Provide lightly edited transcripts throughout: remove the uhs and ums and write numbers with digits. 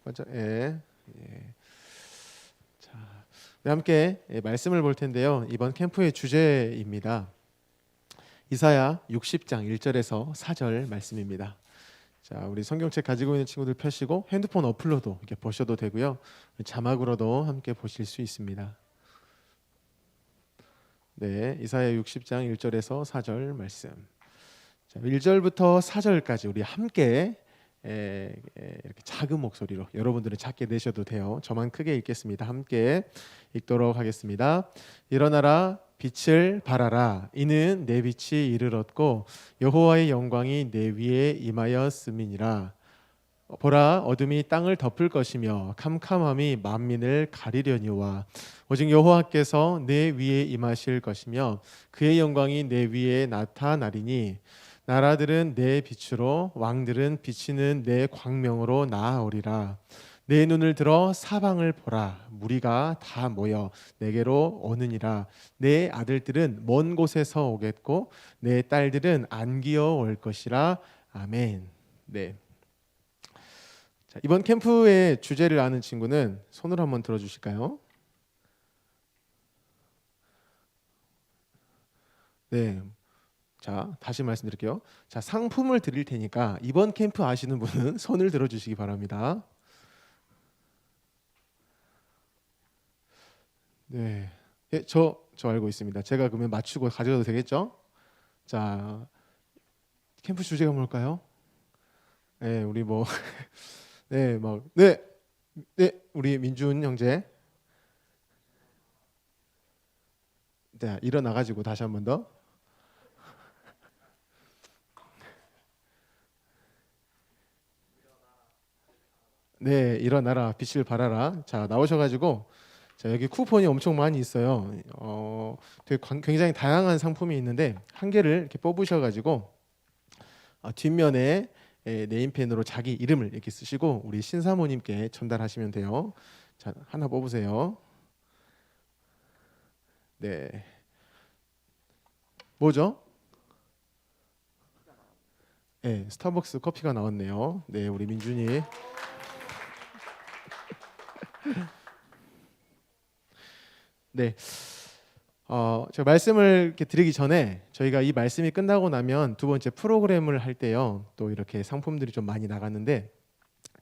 맞아. 예. 예. 자, 우리 함께 말씀을 볼 텐데요. 이번 캠프의 주제입니다. 이사야 60장 1절에서 4절 말씀입니다. 자, 우리 성경책 가지고 있는 친구들 펴시고 핸드폰 어플로도 이렇게 보셔도 되고요. 자막으로도 함께 보실 수 있습니다. 네, 이사야 60장 1절에서 4절 말씀. 자, 1절부터 4절까지 우리 함께 이렇게 작은 목소리로, 여러분들은 작게 내셔도 돼요. 저만 크게 읽겠습니다. 함께 읽도록 하겠습니다. 일어나라, 빛을 발하라. 이는 내 빛이 이르렀고 여호와의 영광이 내 위에 임하였음이니라. 보라, 어둠이 땅을 덮을 것이며 캄캄함이 만민을 가리려니와 오직 여호와께서 내 위에 임하실 것이며 그의 영광이 내 위에 나타나리니 나라들은 내 빛으로 왕들은 비치는 내 광명으로 나아오리라. 내 눈을 들어 사방을 보라. 무리가 다 모여 내게로 오느니라. 내 아들들은 먼 곳에서 오겠고 내 딸들은 안기어 올 것이라. 아멘. 네. 자, 이번 캠프의 주제를 아는 친구는 손을 한번 들어주실까요? 네. 자, 다시 말씀드릴게요. 자, 상품을 드릴 테니까 이번 캠프 아시는 분은 손을 들어주시기 바랍니다. 네. 예, 저 알고 있습니다. 제가 그러면 맞추고 가져가도 되겠죠? 자, 캠프 주제가 뭘까요? 네, 우리 뭐 네, 네, 우리 민준 형제. 네, 일어나가지고 다시 한 번 더. 네, 일어나라, 빛을 발하라. 자, 나오셔가지고 자, 여기 쿠폰이 엄청 많이 있어요. 굉장히 다양한 상품이 있는데 한 개를 이렇게 뽑으셔가지고 뒷면에 네임펜으로 자기 이름을 이렇게 쓰시고 우리 신사모님께 전달하시면 돼요. 자, 하나 뽑으세요. 네, 뭐죠? 네, 스타벅스 커피가 나왔네요. 네, 우리 민준이. 네, 제가 말씀을 이렇게 드리기 전에 저희가 이 말씀이 끝나고 나면 두 번째 프로그램을 할 때요. 또 이렇게 상품들이 좀 많이 나갔는데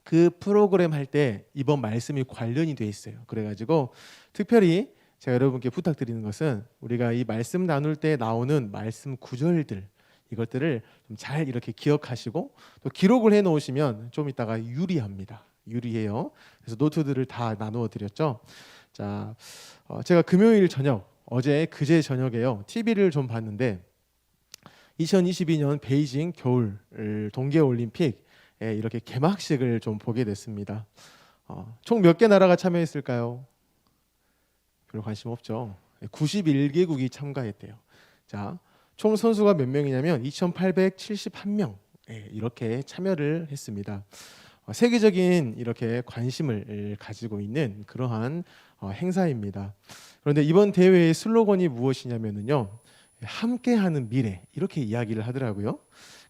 그 프로그램 할 때 이번 말씀이 관련이 돼 있어요. 그래가지고 특별히 제가 여러분께 부탁드리는 것은 우리가 이 말씀 나눌 때 나오는 말씀 구절들 이것들을 좀 잘 이렇게 기억하시고 또 기록을 해 놓으시면 좀 이따가 유리합니다. 유리해요. 그래서 노트들을 다 나누어 드렸죠. 자, 제가 금요일 저녁 그제 저녁에요. TV를 좀 봤는데 2022년 베이징 겨울 동계올림픽 이렇게 개막식을 좀 보게 됐습니다. 총 몇 개 나라가 참여했을까요? 별로 관심 없죠. 91개국이 참가했대요. 자, 총 선수가 몇 명이냐면 2,871명 이렇게 참여를 했습니다. 세계적인 이렇게 관심을 가지고 있는 그러한 행사입니다. 그런데 이번 대회의 슬로건이 무엇이냐면요, 함께하는 미래 이렇게 이야기를 하더라고요.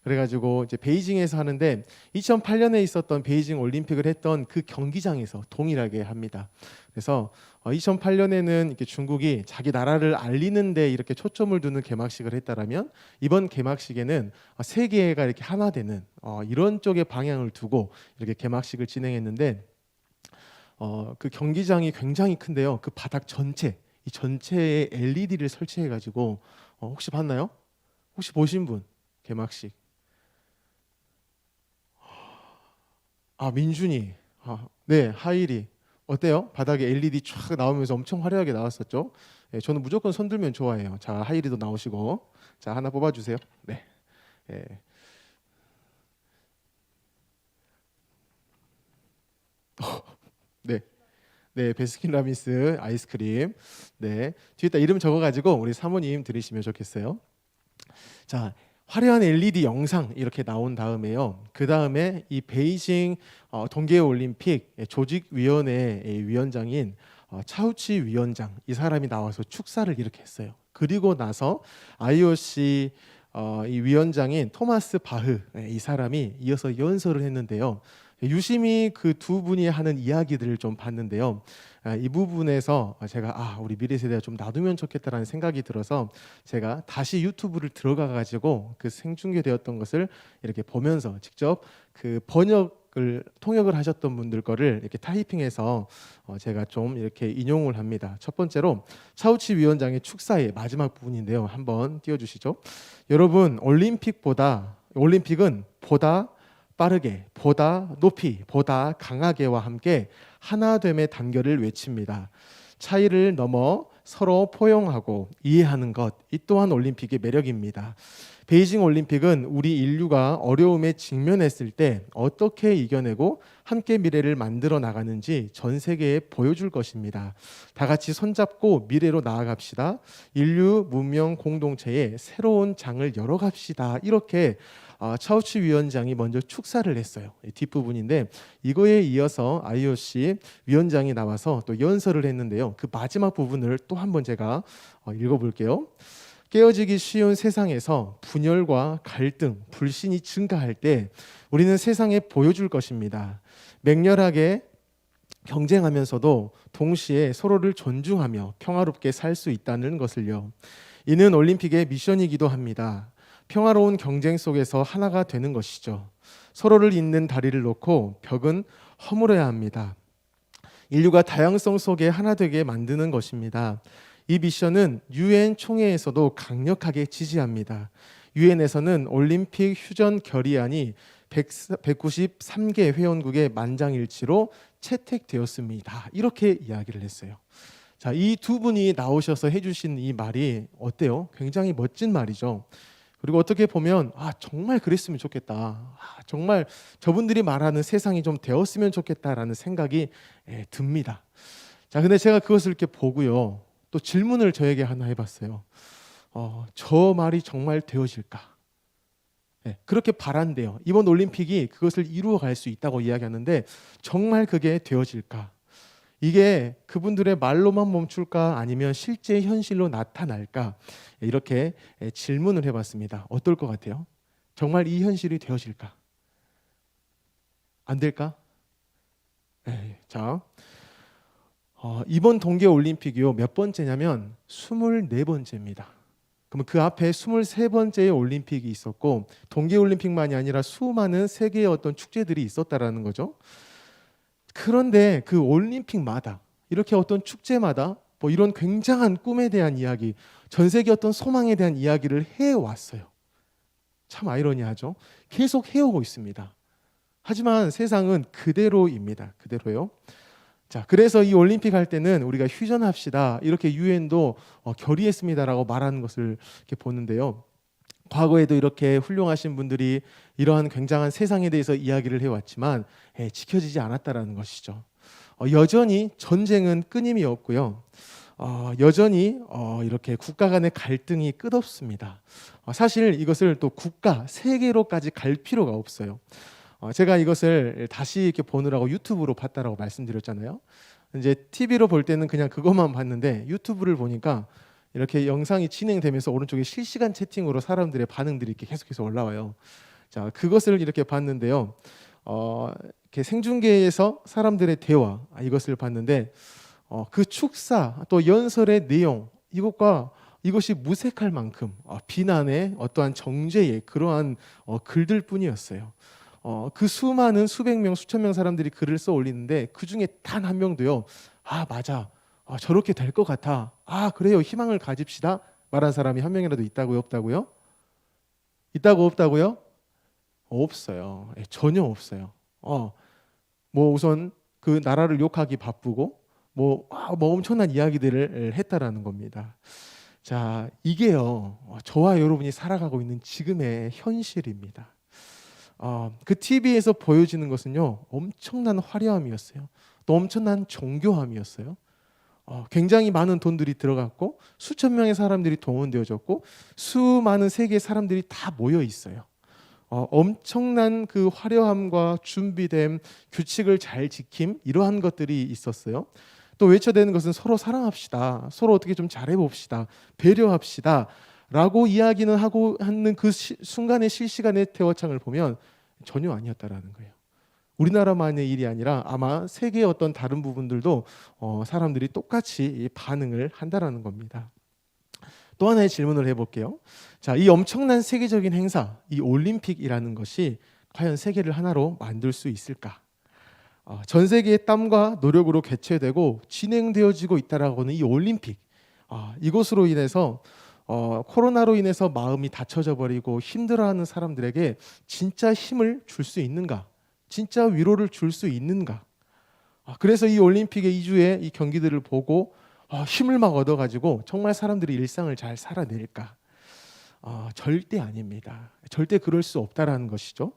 그래가지고 이제 베이징에서 하는데 2008년에 있었던 베이징 올림픽을 했던 그 경기장에서 동일하게 합니다. 그래서 2008년에는 이렇게 중국이 자기 나라를 알리는데 이렇게 초점을 두는 개막식을 했다라면 이번 개막식에는 세계가 이렇게 하나 되는 이런 쪽의 방향을 두고 이렇게 개막식을 진행했는데 그 경기장이 굉장히 큰데요. 그 바닥 전체 이 전체에 LED를 설치해가지고 혹시 봤나요? 혹시 보신 분 개막식? 민준이. 네, 하일이. 어때요? 바닥에 LED 쫙 나오면서 엄청 화려하게 나왔었죠. 네, 저는 무조건 손 들면 좋아해요. 자, 하일이도 나오시고. 자, 하나 뽑아주세요. 네. 네. 네. 네, 베스킨라빈스 아이스크림. 네, 뒤에다 이름 적어가지고 우리 사모님 들으시면 좋겠어요. 자, 화려한 LED 영상 이렇게 나온 다음에요. 그 다음에 이 베이징 동계올림픽 조직위원회 위원장인 차우치 위원장 이 사람이 나와서 축사를 이렇게 했어요. 그리고 나서 IOC 이 위원장인 토마스 바흐 이 사람이 이어서 연설을 했는데요. 유심히 그 두 분이 하는 이야기들을 좀 봤는데요. 이 부분에서 제가 우리 미래 세대가 좀 놔두면 좋겠다라는 생각이 들어서 제가 다시 유튜브를 들어가 가지고 그 생중계되었던 것을 이렇게 보면서 직접 그 통역을 하셨던 분들 거를 이렇게 타이핑해서 제가 좀 이렇게 인용을 합니다. 첫 번째로 차우치 위원장의 축사의 마지막 부분인데요. 한번 띄워주시죠. 여러분, 올림픽은 보다 빠르게, 보다 높이, 보다 강하게와 함께 하나됨의 단결을 외칩니다. 차이를 넘어 서로 포용하고 이해하는 것, 이 또한 올림픽의 매력입니다. 베이징 올림픽은 우리 인류가 어려움에 직면했을 때 어떻게 이겨내고 함께 미래를 만들어 나가는지 전 세계에 보여줄 것입니다. 다 같이 손잡고 미래로 나아갑시다. 인류 문명 공동체의 새로운 장을 열어갑시다. 이렇게 차우치 위원장이 먼저 축사를 했어요. 뒷부분인데 이거에 이어서 IOC 위원장이 나와서 또 연설을 했는데요. 그 마지막 부분을 또 한번 제가 읽어볼게요. 깨어지기 쉬운 세상에서 분열과 갈등, 불신이 증가할 때 우리는 세상에 보여줄 것입니다. 맹렬하게 경쟁하면서도 동시에 서로를 존중하며 평화롭게 살 수 있다는 것을요. 이는 올림픽의 미션이기도 합니다. 평화로운 경쟁 속에서 하나가 되는 것이죠. 서로를 잇는 다리를 놓고 벽은 허물어야 합니다. 인류가 다양성 속에 하나 되게 만드는 것입니다. 이 미션은 유엔 총회에서도 강력하게 지지합니다. 유엔에서는 올림픽 휴전 결의안이 193개 회원국의 만장일치로 채택되었습니다. 이렇게 이야기를 했어요. 자, 이 두 분이 나오셔서 해주신 이 말이 어때요? 굉장히 멋진 말이죠. 그리고 어떻게 보면 정말 그랬으면 좋겠다. 정말 저분들이 말하는 세상이 좀 되었으면 좋겠다라는 생각이 듭니다. 자, 근데 제가 그것을 이렇게 보고요. 또 질문을 저에게 하나 해봤어요. 저 말이 정말 되어질까? 그렇게 바란대요. 이번 올림픽이 그것을 이루어갈 수 있다고 이야기하는데 정말 그게 되어질까? 이게 그분들의 말로만 멈출까 아니면 실제 현실로 나타날까? 이렇게 질문을 해봤습니다. 어떨 것 같아요? 정말 이 현실이 되어질까? 안 될까? 자, 이번 동계올림픽이요 몇 번째냐면 24번째입니다. 그러면 그 앞에 23번째의 올림픽이 있었고 동계올림픽만이 아니라 수많은 세계의 어떤 축제들이 있었다라는 거죠. 그런데 그 올림픽마다 이렇게 어떤 축제마다 뭐 이런 굉장한 꿈에 대한 이야기, 전 세계 어떤 소망에 대한 이야기를 해왔어요. 참 아이러니하죠. 계속 해오고 있습니다. 하지만 세상은 그대로입니다. 그대로요. 자, 그래서 이 올림픽 할 때는 우리가 휴전합시다. 이렇게 유엔도 결의했습니다라고 말하는 것을 이렇게 보는데요. 과거에도 이렇게 훌륭하신 분들이 이러한 굉장한 세상에 대해서 이야기를 해왔지만 지켜지지 않았다라는 것이죠. 여전히 전쟁은 끊임이 없고요. 여전히 이렇게 국가 간의 갈등이 끝없습니다. 사실 이것을 또 국가, 세계로까지 갈 필요가 없어요. 제가 이것을 다시 이렇게 보느라고 유튜브로 봤다라고 말씀드렸잖아요. 이제 TV로 볼 때는 그냥 그것만 봤는데 유튜브를 보니까 이렇게 영상이 진행되면서 오른쪽에 실시간 채팅으로 사람들의 반응들이 이렇게 계속해서 올라와요. 자, 그것을 이렇게 봤는데요. 이렇게 생중계에서 사람들의 대화 이것을 봤는데 그 축사 또 연설의 내용 이것이 무색할 만큼 비난의 어떠한 정죄의 그러한 글들 뿐이었어요. 그 수많은 수백 명, 수천 명 사람들이 글을 써 올리는데 그 중에 단 한 명도요. 맞아. 저렇게 될 것 같아. 그래요. 희망을 가집시다. 말한 사람이 한 명이라도 있다고요? 없다고요? 있다고 없다고요? 없어요. 전혀 없어요. 뭐 우선 그 나라를 욕하기 바쁘고 뭐 엄청난 이야기들을 했다라는 겁니다. 자, 이게요. 저와 여러분이 살아가고 있는 지금의 현실입니다. 그 TV에서 보여지는 것은요 엄청난 화려함이었어요. 또 엄청난 정교함이었어요. 굉장히 많은 돈들이 들어갔고 수천 명의 사람들이 동원되어졌고 수많은 세계의 사람들이 다 모여 있어요. 엄청난 그 화려함과 준비됨, 규칙을 잘 지킴 이러한 것들이 있었어요. 또 외쳐대는 것은 서로 사랑합시다. 서로 어떻게 좀 잘해봅시다. 배려합시다. 라고 이야기는 하고 하는 그 순간의 실시간의 대화창을 보면 전혀 아니었다라는 거예요. 우리나라만의 일이 아니라 아마 세계의 어떤 다른 부분들도 사람들이 똑같이 이 반응을 한다라는 겁니다. 또 하나의 질문을 해볼게요. 자, 이 엄청난 세계적인 행사, 이 올림픽이라는 것이 과연 세계를 하나로 만들 수 있을까? 전 세계의 땀과 노력으로 개최되고 진행되어지고 있다라고 하는 이 올림픽, 이것으로 인해서 코로나로 인해서 마음이 닫혀져 버리고 힘들어하는 사람들에게 진짜 힘을 줄 수 있는가? 진짜 위로를 줄 수 있는가? 그래서 이 올림픽의 이주의 이 경기들을 보고 힘을 막 얻어가지고 정말 사람들이 일상을 잘 살아낼까? 절대 아닙니다. 절대 그럴 수 없다라는 것이죠.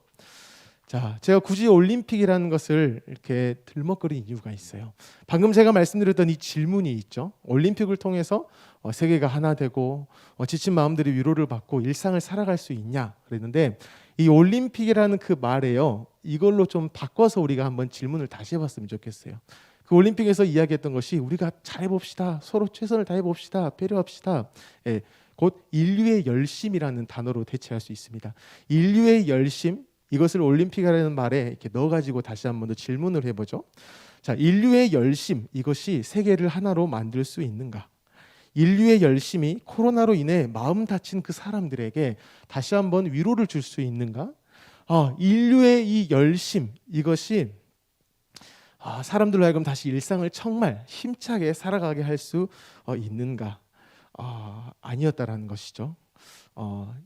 자, 제가 굳이 올림픽이라는 것을 이렇게 들먹거린 이유가 있어요. 방금 제가 말씀드렸던 이 질문이 있죠. 올림픽을 통해서 세계가 하나 되고 지친 마음들이 위로를 받고 일상을 살아갈 수 있냐 그랬는데, 이 올림픽이라는 그 말에요, 이걸로 좀 바꿔서 우리가 한번 질문을 다시 해봤으면 좋겠어요. 그 올림픽에서 이야기했던 것이 우리가 잘해봅시다, 서로 최선을 다해봅시다, 배려합시다. 예, 곧 인류의 열심이라는 단어로 대체할 수 있습니다. 인류의 열심, 이것을 올림픽이라는 말에 이렇게 넣어가지고 다시 한번 더 질문을 해보죠. 자, 인류의 열심, 이것이 세계를 하나로 만들 수 있는가? 인류의 열심이 코로나로 인해 마음 다친 그 사람들에게 다시 한번 위로를 줄 수 있는가? 인류의 이 열심, 이것이 사람들로 하여금 다시 일상을 정말 힘차게 살아가게 할 수 있는가? 아니었다라는 것이죠.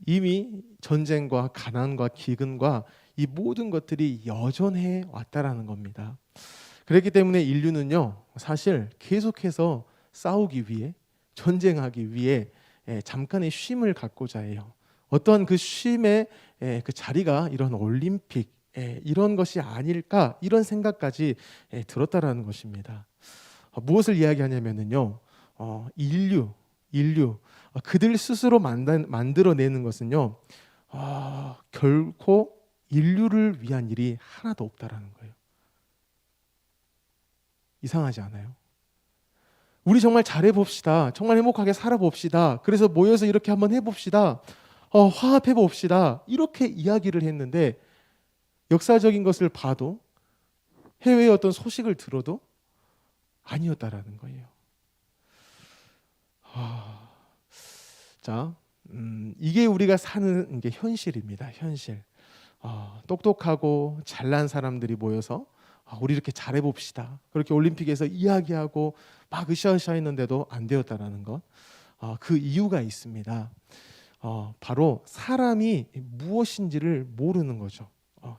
이미 전쟁과 가난과 기근과 이 모든 것들이 여전해 왔다라는 겁니다. 그렇기 때문에 인류는요, 사실 계속해서 싸우기 위해, 전쟁하기 위해 잠깐의 쉼을 갖고자 해요. 어떠한 그 쉼의 그 자리가 이런 올림픽, 이런 것이 아닐까, 이런 생각까지 들었다라는 것입니다. 무엇을 이야기하냐면요, 인류 그들 스스로 만들어내는 것은요, 결코 인류를 위한 일이 하나도 없다라는 거예요. 이상하지 않아요? 우리 정말 잘해봅시다, 정말 행복하게 살아봅시다, 그래서 모여서 이렇게 한번 해봅시다, 화합해봅시다, 이렇게 이야기를 했는데, 역사적인 것을 봐도, 해외의 어떤 소식을 들어도 아니었다라는 거예요. 자, 이게 우리가 사는 게 현실입니다. 현실. 똑똑하고 잘난 사람들이 모여서 우리 이렇게 잘해봅시다, 그렇게 올림픽에서 이야기하고 막 으쌰으쌰 했는데도 안 되었다라는 것. 그 이유가 있습니다. 바로 사람이 무엇인지를 모르는 거죠.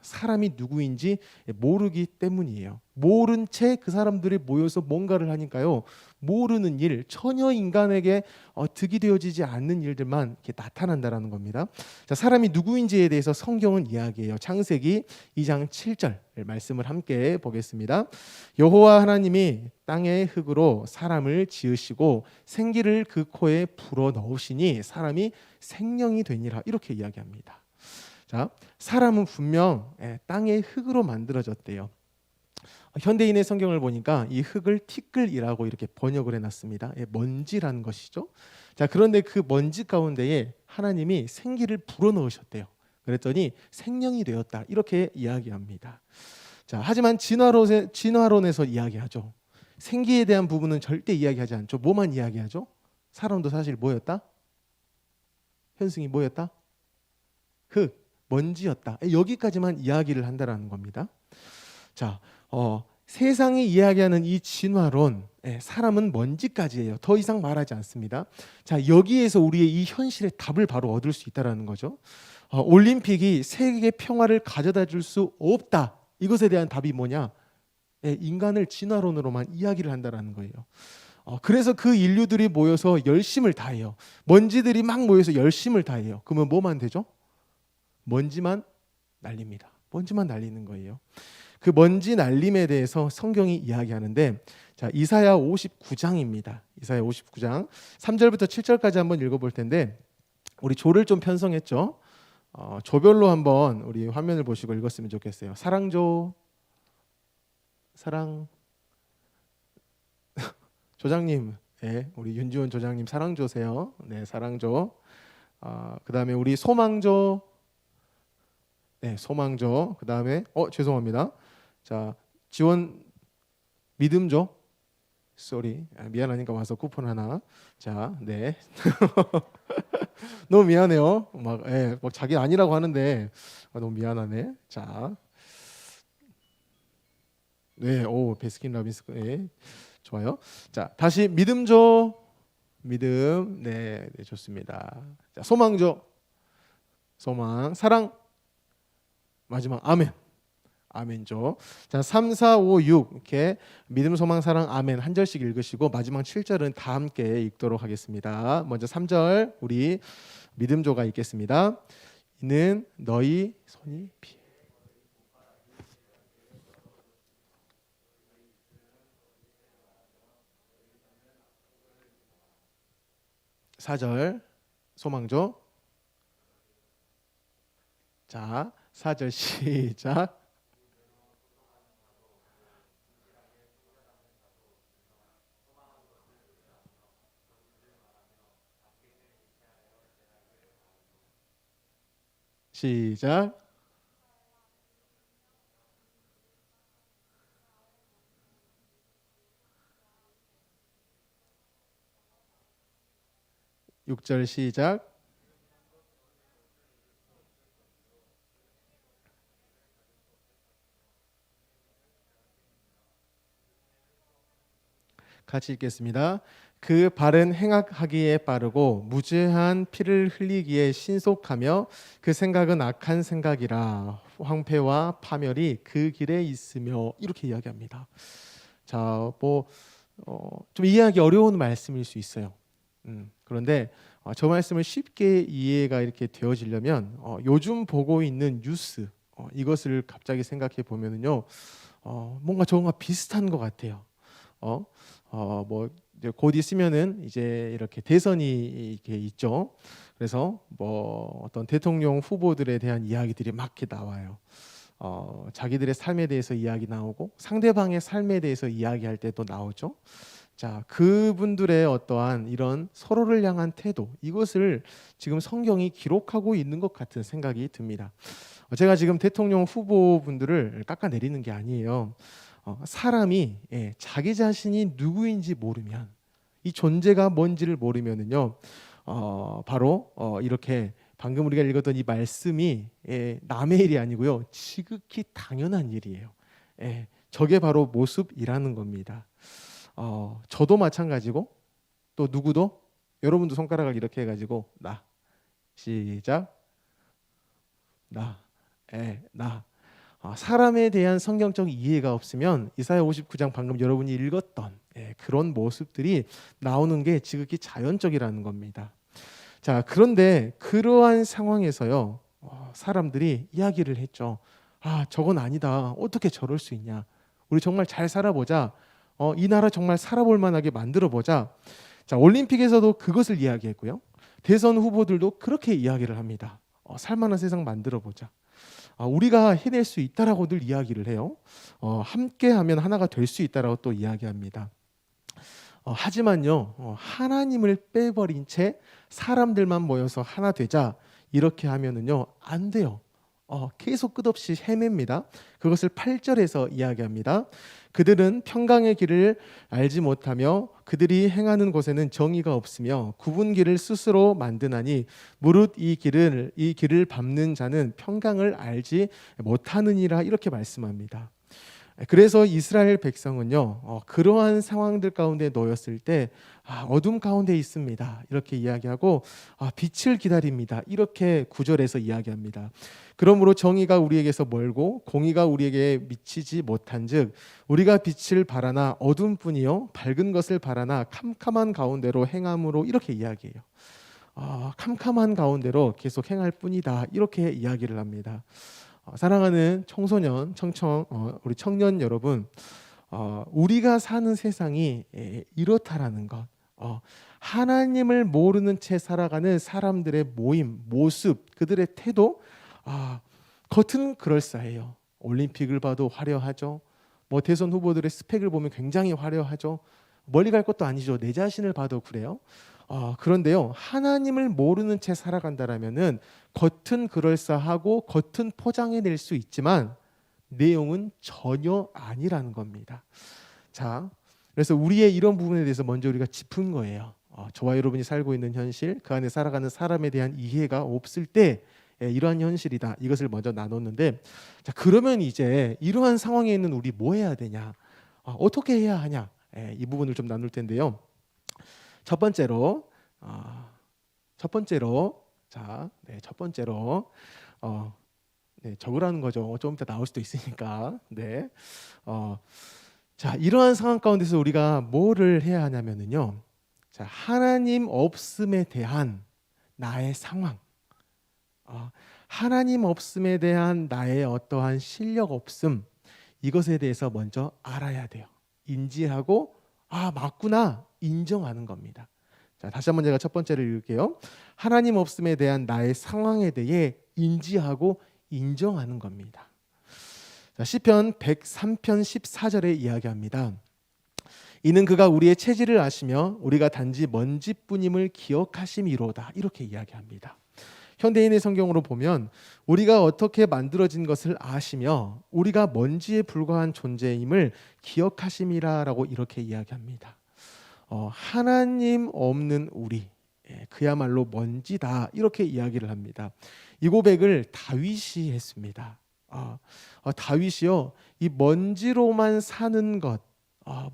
사람이 누구인지 모르기 때문이에요. 모른 채 그 사람들이 모여서 뭔가를 하니까요, 모르는 일, 처녀 인간에게 득이 되어지지 않는 일들만 이렇게 나타난다라는 겁니다. 자, 사람이 누구인지에 대해서 성경은 이야기해요. 창세기 2장 7절 말씀을 함께 보겠습니다. 여호와 하나님이 땅의 흙으로 사람을 지으시고 생기를 그 코에 불어 넣으시니 사람이 생명이 되니라, 이렇게 이야기합니다. 자, 사람은 분명 땅의 흙으로 만들어졌대요. 현대인의 성경을 보니까 이 흙을 티끌이라고 이렇게 번역을 해놨습니다. 먼지라는 것이죠. 자, 그런데 그 먼지 가운데에 하나님이 생기를 불어넣으셨대요. 그랬더니 생명이 되었다, 이렇게 이야기합니다. 자, 하지만 진화론에서 이야기하죠. 생기에 대한 부분은 절대 이야기하지 않죠. 뭐만 이야기하죠? 사람도 사실 뭐였다? 현승이 뭐였다? 흙, 먼지였다. 여기까지만 이야기를 한다라는 겁니다. 자, 세상이 이야기하는 이 진화론, 사람은 먼지까지예요. 더 이상 말하지 않습니다. 자, 여기에서 우리의 이 현실의 답을 바로 얻을 수 있다라는 거죠. 올림픽이 세계 평화를 가져다 줄 수 없다, 이것에 대한 답이 뭐냐? 인간을 진화론으로만 이야기를 한다라는 거예요. 그래서 그 인류들이 모여서 열심을 다해요. 먼지들이 막 모여서 열심을 다해요. 그러면 뭐만 되죠? 먼지만 날립니다. 먼지만 날리는 거예요. 그 먼지 날림에 대해서 성경이 이야기하는데, 자, 이사야 59장입니다. 이사야 59장 3절부터 7절까지 한번 읽어볼 텐데, 우리 조를 좀 편성했죠. 조별로 한번 우리 화면을 보시고 읽었으면 좋겠어요. 사랑조, 사랑 조장님, 우리 윤지원 조장님 사랑조세요. 네, 사랑조. 그 다음에 우리 소망조, 네, 소망조. 그 다음에 죄송합니다. 자, 지원 믿음 줘. 쏘리. 미안하니까 와서 쿠폰 하나. 자, 네. 너무 미안해요. 막 자기 아니라고 하는데 너무 미안하네. 자, 네, 오 베스킨 라빈스, 네, 좋아요. 자, 다시 믿음 줘. 믿음, 네, 네 좋습니다. 자, 소망 줘. 소망, 사랑. 마지막 아멘. 아멘죠. 자, 3, 4, 5, 6 이렇게 믿음, 소망, 사랑, 아멘 한 절씩 읽으시고 마지막 7절은 다 함께 읽도록 하겠습니다. 먼저 3절 우리 믿음조가 읽겠습니다. 이는 너희 손이 피. 4절 소망조. 자, 4절 시작. 시작. 6절 시작. 같이 읽겠습니다. 그 발은 행악하기에 빠르고 무죄한 피를 흘리기에 신속하며 그 생각은 악한 생각이라 황폐와 파멸이 그 길에 있으며 이렇게 이야기합니다. 자, 좀 이해하기 어려운 말씀일 수 있어요. 그런데 저 말씀을 쉽게 이해가 이렇게 되어지려면 요즘 보고 있는 뉴스 이것을 갑자기 생각해 보면은요, 뭔가 저거가 비슷한 것 같아요. 뭐 이제 곧 있으면은 이제 이렇게 대선이 이렇게 있죠. 그래서 뭐 어떤 대통령 후보들에 대한 이야기들이 막 이렇게 나와요. 자기들의 삶에 대해서 이야기 나오고 상대방의 삶에 대해서 이야기할 때도 나오죠. 자, 그분들의 어떠한 이런 서로를 향한 태도 이것을 지금 성경이 기록하고 있는 것 같은 생각이 듭니다. 제가 지금 대통령 후보분들을 깎아내리는 게 아니에요. 사람이 자기 자신이 누구인지 모르면 이 존재가 뭔지를 모르면은요, 바로 이렇게 방금 우리가 읽었던 이 말씀이 남의 일이 아니고요, 지극히 당연한 일이에요. 저게 바로 모습이라는 겁니다. 저도 마찬가지고 또 누구도 여러분도 손가락을 이렇게 해가지고 나 시작 나 나 사람에 대한 성경적 이해가 없으면 이사야 59장 방금 여러분이 읽었던 그런 모습들이 나오는 게 지극히 자연적이라는 겁니다. 자, 그런데 그러한 상황에서요, 사람들이 이야기를 했죠. 저건 아니다. 어떻게 저럴 수 있냐. 우리 정말 잘 살아보자. 이 나라 정말 살아볼 만하게 만들어 보자. 자, 올림픽에서도 그것을 이야기했고요. 대선 후보들도 그렇게 이야기를 합니다. 살만한 세상 만들어 보자. 우리가 해낼 수 있다라고 늘 이야기를 해요. 함께하면 하나가 될 수 있다라고 또 이야기합니다. 하지만요, 하나님을 빼버린 채 사람들만 모여서 하나 되자 이렇게 하면은요 안 돼요. 계속 끝없이 헤맵니다. 그것을 8절에서 이야기합니다. 그들은 평강의 길을 알지 못하며 그들이 행하는 곳에는 정의가 없으며 굽은 길을 스스로 만드나니 무릇 이 길을 밟는 자는 평강을 알지 못하느니라 이렇게 말씀합니다. 그래서 이스라엘 백성은요, 그러한 상황들 가운데 놓였을 때 어둠 가운데 있습니다 이렇게 이야기하고 빛을 기다립니다 이렇게 9절에서 이야기합니다. 그러므로 정의가 우리에게서 멀고 공의가 우리에게 미치지 못한즉 우리가 빛을 바라나 어둠뿐이요 밝은 것을 바라나 캄캄한 가운데로 행함으로 이렇게 이야기해요. 캄캄한 가운데로 계속 행할 뿐이다 이렇게 이야기를 합니다. 사랑하는 청소년, 우리 청년 여러분, 우리가 사는 세상이 이렇다라는 것, 하나님을 모르는 채 살아가는 사람들의 모임, 모습, 그들의 태도, 겉은 그럴싸해요. 올림픽을 봐도 화려하죠. 뭐 대선 후보들의 스펙을 보면 굉장히 화려하죠. 멀리 갈 것도 아니죠. 내 자신을 봐도 그래요. 그런데요, 하나님을 모르는 채 살아간다라면은 겉은 그럴싸하고 겉은 포장해낼 수 있지만 내용은 전혀 아니라는 겁니다. 자, 그래서 우리의 이런 부분에 대해서 먼저 우리가 짚은 거예요. 저와 여러분이 살고 있는 현실, 그 안에 살아가는 사람에 대한 이해가 없을 때 이러한 현실이다. 이것을 먼저 나눴는데, 자, 그러면 이제 이러한 상황에 있는 우리 뭐 해야 되냐? 어떻게 해야 하냐? 이 부분을 좀 나눌 텐데요. 첫 번째로, 첫 번째로 적으라는 거죠. 좀 이따 나올 수도 있으니까. 네. 자, 이러한 상황 가운데서 우리가 뭐를 해야 하냐면은요. 자, 하나님 없음에 대한 나의 상황. 하나님 없음에 대한 나의 어떠한 실력 없음, 이것에 대해서 먼저 알아야 돼요. 인지하고 맞구나 인정하는 겁니다. 자, 다시 한번 제가 첫 번째를 읽을게요. 하나님 없음에 대한 나의 상황에 대해 인지하고 인정하는 겁니다. 자, 시편 103편 14절에 이야기합니다. 이는 그가 우리의 체질을 아시며 우리가 단지 먼지뿐임을 기억하심이로다. 이렇게 이야기합니다. 현대인의 성경으로 보면 우리가 어떻게 만들어진 것을 아시며 우리가 먼지에 불과한 존재임을 기억하심이라라고 이렇게 이야기합니다. 하나님 없는 우리, 그야말로 먼지다, 이렇게 이야기를 합니다. 이 고백을 다윗이 했습니다. 다윗이요, 이 먼지로만 사는 것,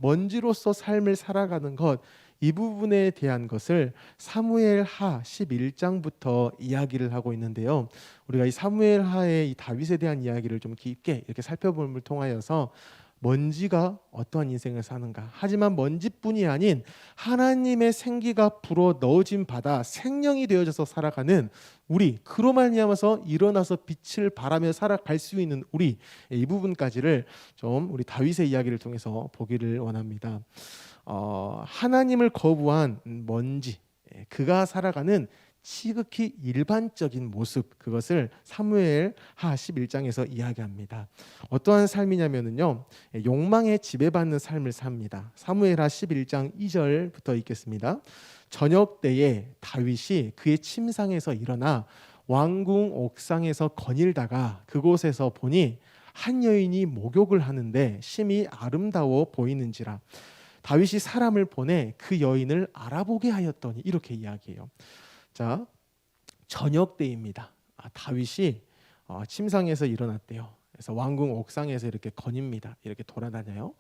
먼지로서 삶을 살아가는 것, 이 부분에 대한 것을 사무엘하 11장부터 이야기를 하고 있는데요. 우리가 이 사무엘하의 이 다윗에 대한 이야기를 좀 깊게 이렇게 살펴봄을 통하여서 먼지가 어떠한 인생을 사는가, 하지만 먼지뿐이 아닌 하나님의 생기가 불어 넣어진 바다 생명이 되어져서 살아가는 우리, 그로 말미암아서 일어나서 빛을 발하며 살아갈 수 있는 우리, 이 부분까지를 좀 우리 다윗의 이야기를 통해서 보기를 원합니다. 하나님을 거부한 먼지, 그가 살아가는 지극히 일반적인 모습, 그것을 사무엘하 11장에서 이야기합니다. 어떠한 삶이냐면요, 욕망에 지배받는 삶을 삽니다. 사무엘하 11장 2절부터 읽겠습니다. 저녁 때에 다윗이 그의 침상에서 일어나 왕궁 옥상에서 거닐다가 그곳에서 보니 한 여인이 목욕을 하는데 심히 아름다워 보이는지라. 다윗이 사람을 보내 그 여인을 알아보게 하였더니, 이렇게 이야기해요. 자, 저녁 때입니다. 다윗이 침상에서 일어났대요. 그래서 왕궁 옥상에서 이렇게 거닙니다. 이렇게 돌아다녀요.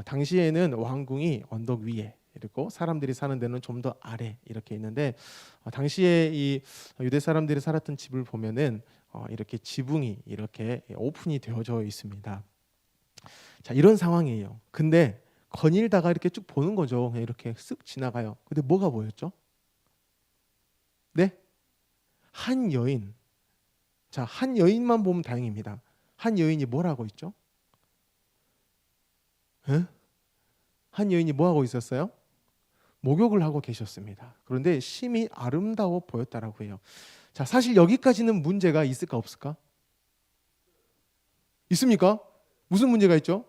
당시에는 왕궁이 언덕 위에, 그리고 사람들이 사는 데는 좀 더 아래 이렇게 있는데, 당시에 이 유대 사람들이 살았던 집을 보면은 이렇게 지붕이 이렇게 오픈이 되어져 있습니다. 자, 이런 상황이에요. 근데 거닐다가 이렇게 쭉 보는 거죠. 그냥 이렇게 쓱 지나가요. 근데 뭐가 보였죠? 네? 한 여인. 자, 한 여인만 보면 다행입니다. 한 여인이 뭘 하고 있죠? 에? 한 여인이 뭐 하고 있었어요? 목욕을 하고 계셨습니다. 그런데 심히 아름다워 보였다라고 해요. 자, 사실 여기까지는 문제가 있을까 없을까? 있습니까? 무슨 문제가 있죠?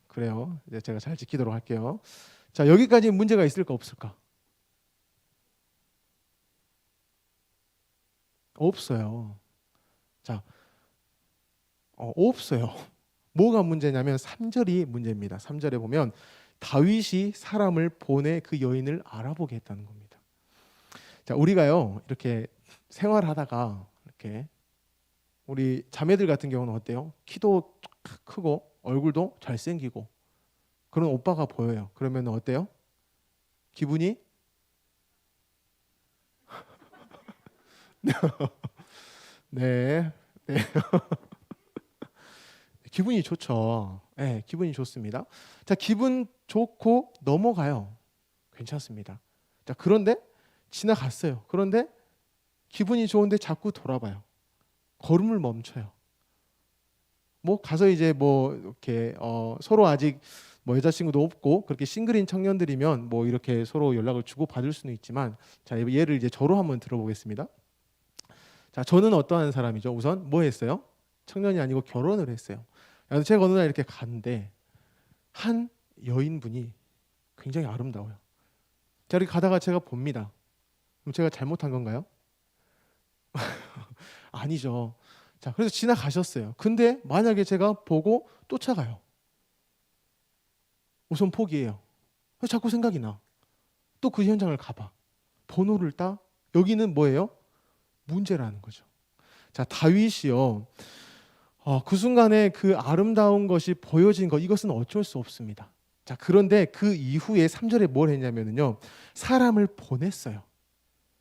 그래요. 이제 제가 잘 지키도록 할게요. 자, 여기까지 문제가 있을까 없을까? 없어요. 자, 없어요. 뭐가 문제냐면 3절이 문제입니다. 3절에 보면 다윗이 사람을 보내 그 여인을 알아보게 했다는 겁니다. 자, 우리가요, 이렇게 생활하다가 이렇게 우리 자매들 같은 경우는 어때요? 키도 크고 얼굴도 잘생기고 그런 오빠가 보여요. 그러면 어때요? 기분이 네, 네. 기분이 좋죠. 네, 기분이 좋습니다. 자, 기분 좋고 넘어가요. 괜찮습니다. 자, 그런데 지나갔어요. 그런데 기분이 좋은데 자꾸 돌아봐요. 걸음을 멈춰요. 뭐 가서 이제 뭐 이렇게 서로 아직 뭐 여자친구도 없고 그렇게 싱글인 청년들이면 뭐 이렇게 서로 연락을 주고 받을 수는 있지만, 자, 예를 이제 저로 한번 들어보겠습니다. 자, 저는 어떠한 사람이죠? 우선 뭐 했어요? 청년이 아니고 결혼을 했어요. 그래서 제가 어느 날 이렇게 갔는데 한 여인분이 굉장히 아름다워요. 자, 이렇게 가다가 제가 봅니다. 그럼 제가 잘못한 건가요? 아니죠. 자, 그래서 지나가셨어요. 근데 만약에 제가 보고 쫓아가요. 우선 포기해요. 자꾸 생각이 나. 또 그 현장을 가봐. 번호를 따. 여기는 뭐예요? 문제라는 거죠. 자, 다윗이요. 그 순간에 그 아름다운 것이 보여진 것, 이것은 어쩔 수 없습니다. 자, 그런데 그 이후에 3절에 뭘 했냐면요. 사람을 보냈어요.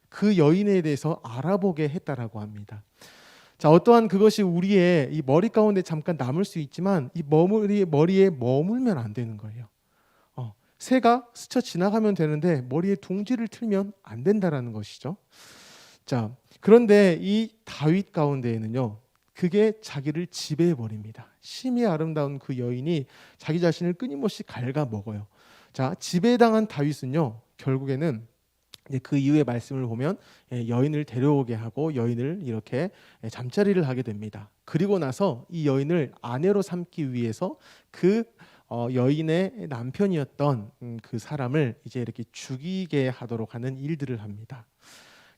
그 여인에 대해서 알아보게 했다라고 합니다. 자, 어떠한 그것이 우리의 이 머리 가운데 잠깐 남을 수 있지만 이 머리에 머물면 안 되는 거예요. 새가 스쳐 지나가면 되는데 머리에 둥지를 틀면 안 된다라는 것이죠. 자, 그런데 이 다윗 가운데에는요, 그게 자기를 지배해 버립니다. 심히 아름다운 그 여인이 자기 자신을 끊임없이 갉아먹어요. 자, 지배당한 다윗은요, 결국에는 이제 그 이후의 말씀을 보면 여인을 데려오게 하고 여인을 이렇게 잠자리를 하게 됩니다. 그리고 나서 이 여인을 아내로 삼기 위해서 그 여인의 남편이었던 그 사람을 이제 이렇게 죽이게 하도록 하는 일들을 합니다.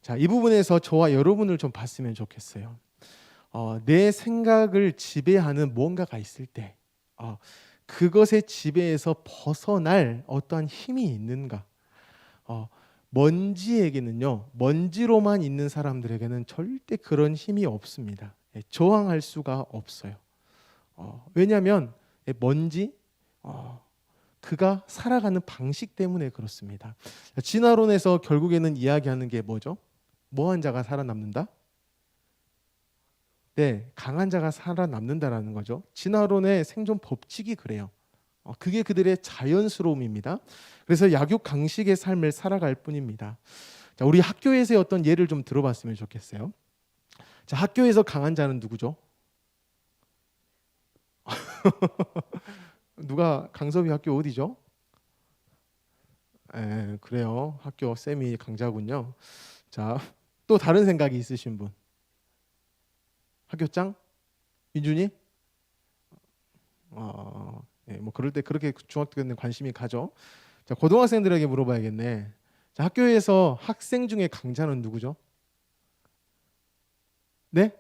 자, 이 부분에서 저와 여러분을 좀 봤으면 좋겠어요. 내 생각을 지배하는 무언가가 있을 때 그것의 지배에서 벗어날 어떠한 힘이 있는가? 먼지에게는요, 먼지로만 있는 사람들에게는 절대 그런 힘이 없습니다. 저항할 수가 없어요. 왜냐하면 먼지, 그가 살아가는 방식 때문에 그렇습니다. 진화론에서 결국에는 이야기하는 게 뭐죠? 뭐한 자가 살아남는다? 네, 강한 자가 살아남는다라는 거죠. 진화론의 생존 법칙이 그래요. 그게 그들의 자연스러움입니다. 그래서 약육강식의 삶을 살아갈 뿐입니다. 자, 우리 학교에서의 어떤 예를 좀 들어봤으면 좋겠어요. 자, 학교에서 강한 자는 누구죠? 누가 강섭이 학교 어디죠? 그래요. 학교 쌤이 강자군요. 자, 또 다른 생각이 있으신 분? 학교장? 민준이? 뭐 그럴 때 그렇게 중학교 때는 관심이 가죠. 자, 고등학생들에게 물어봐야겠네. 자, 학교에서 학생 중에 강자는 누구죠? 네?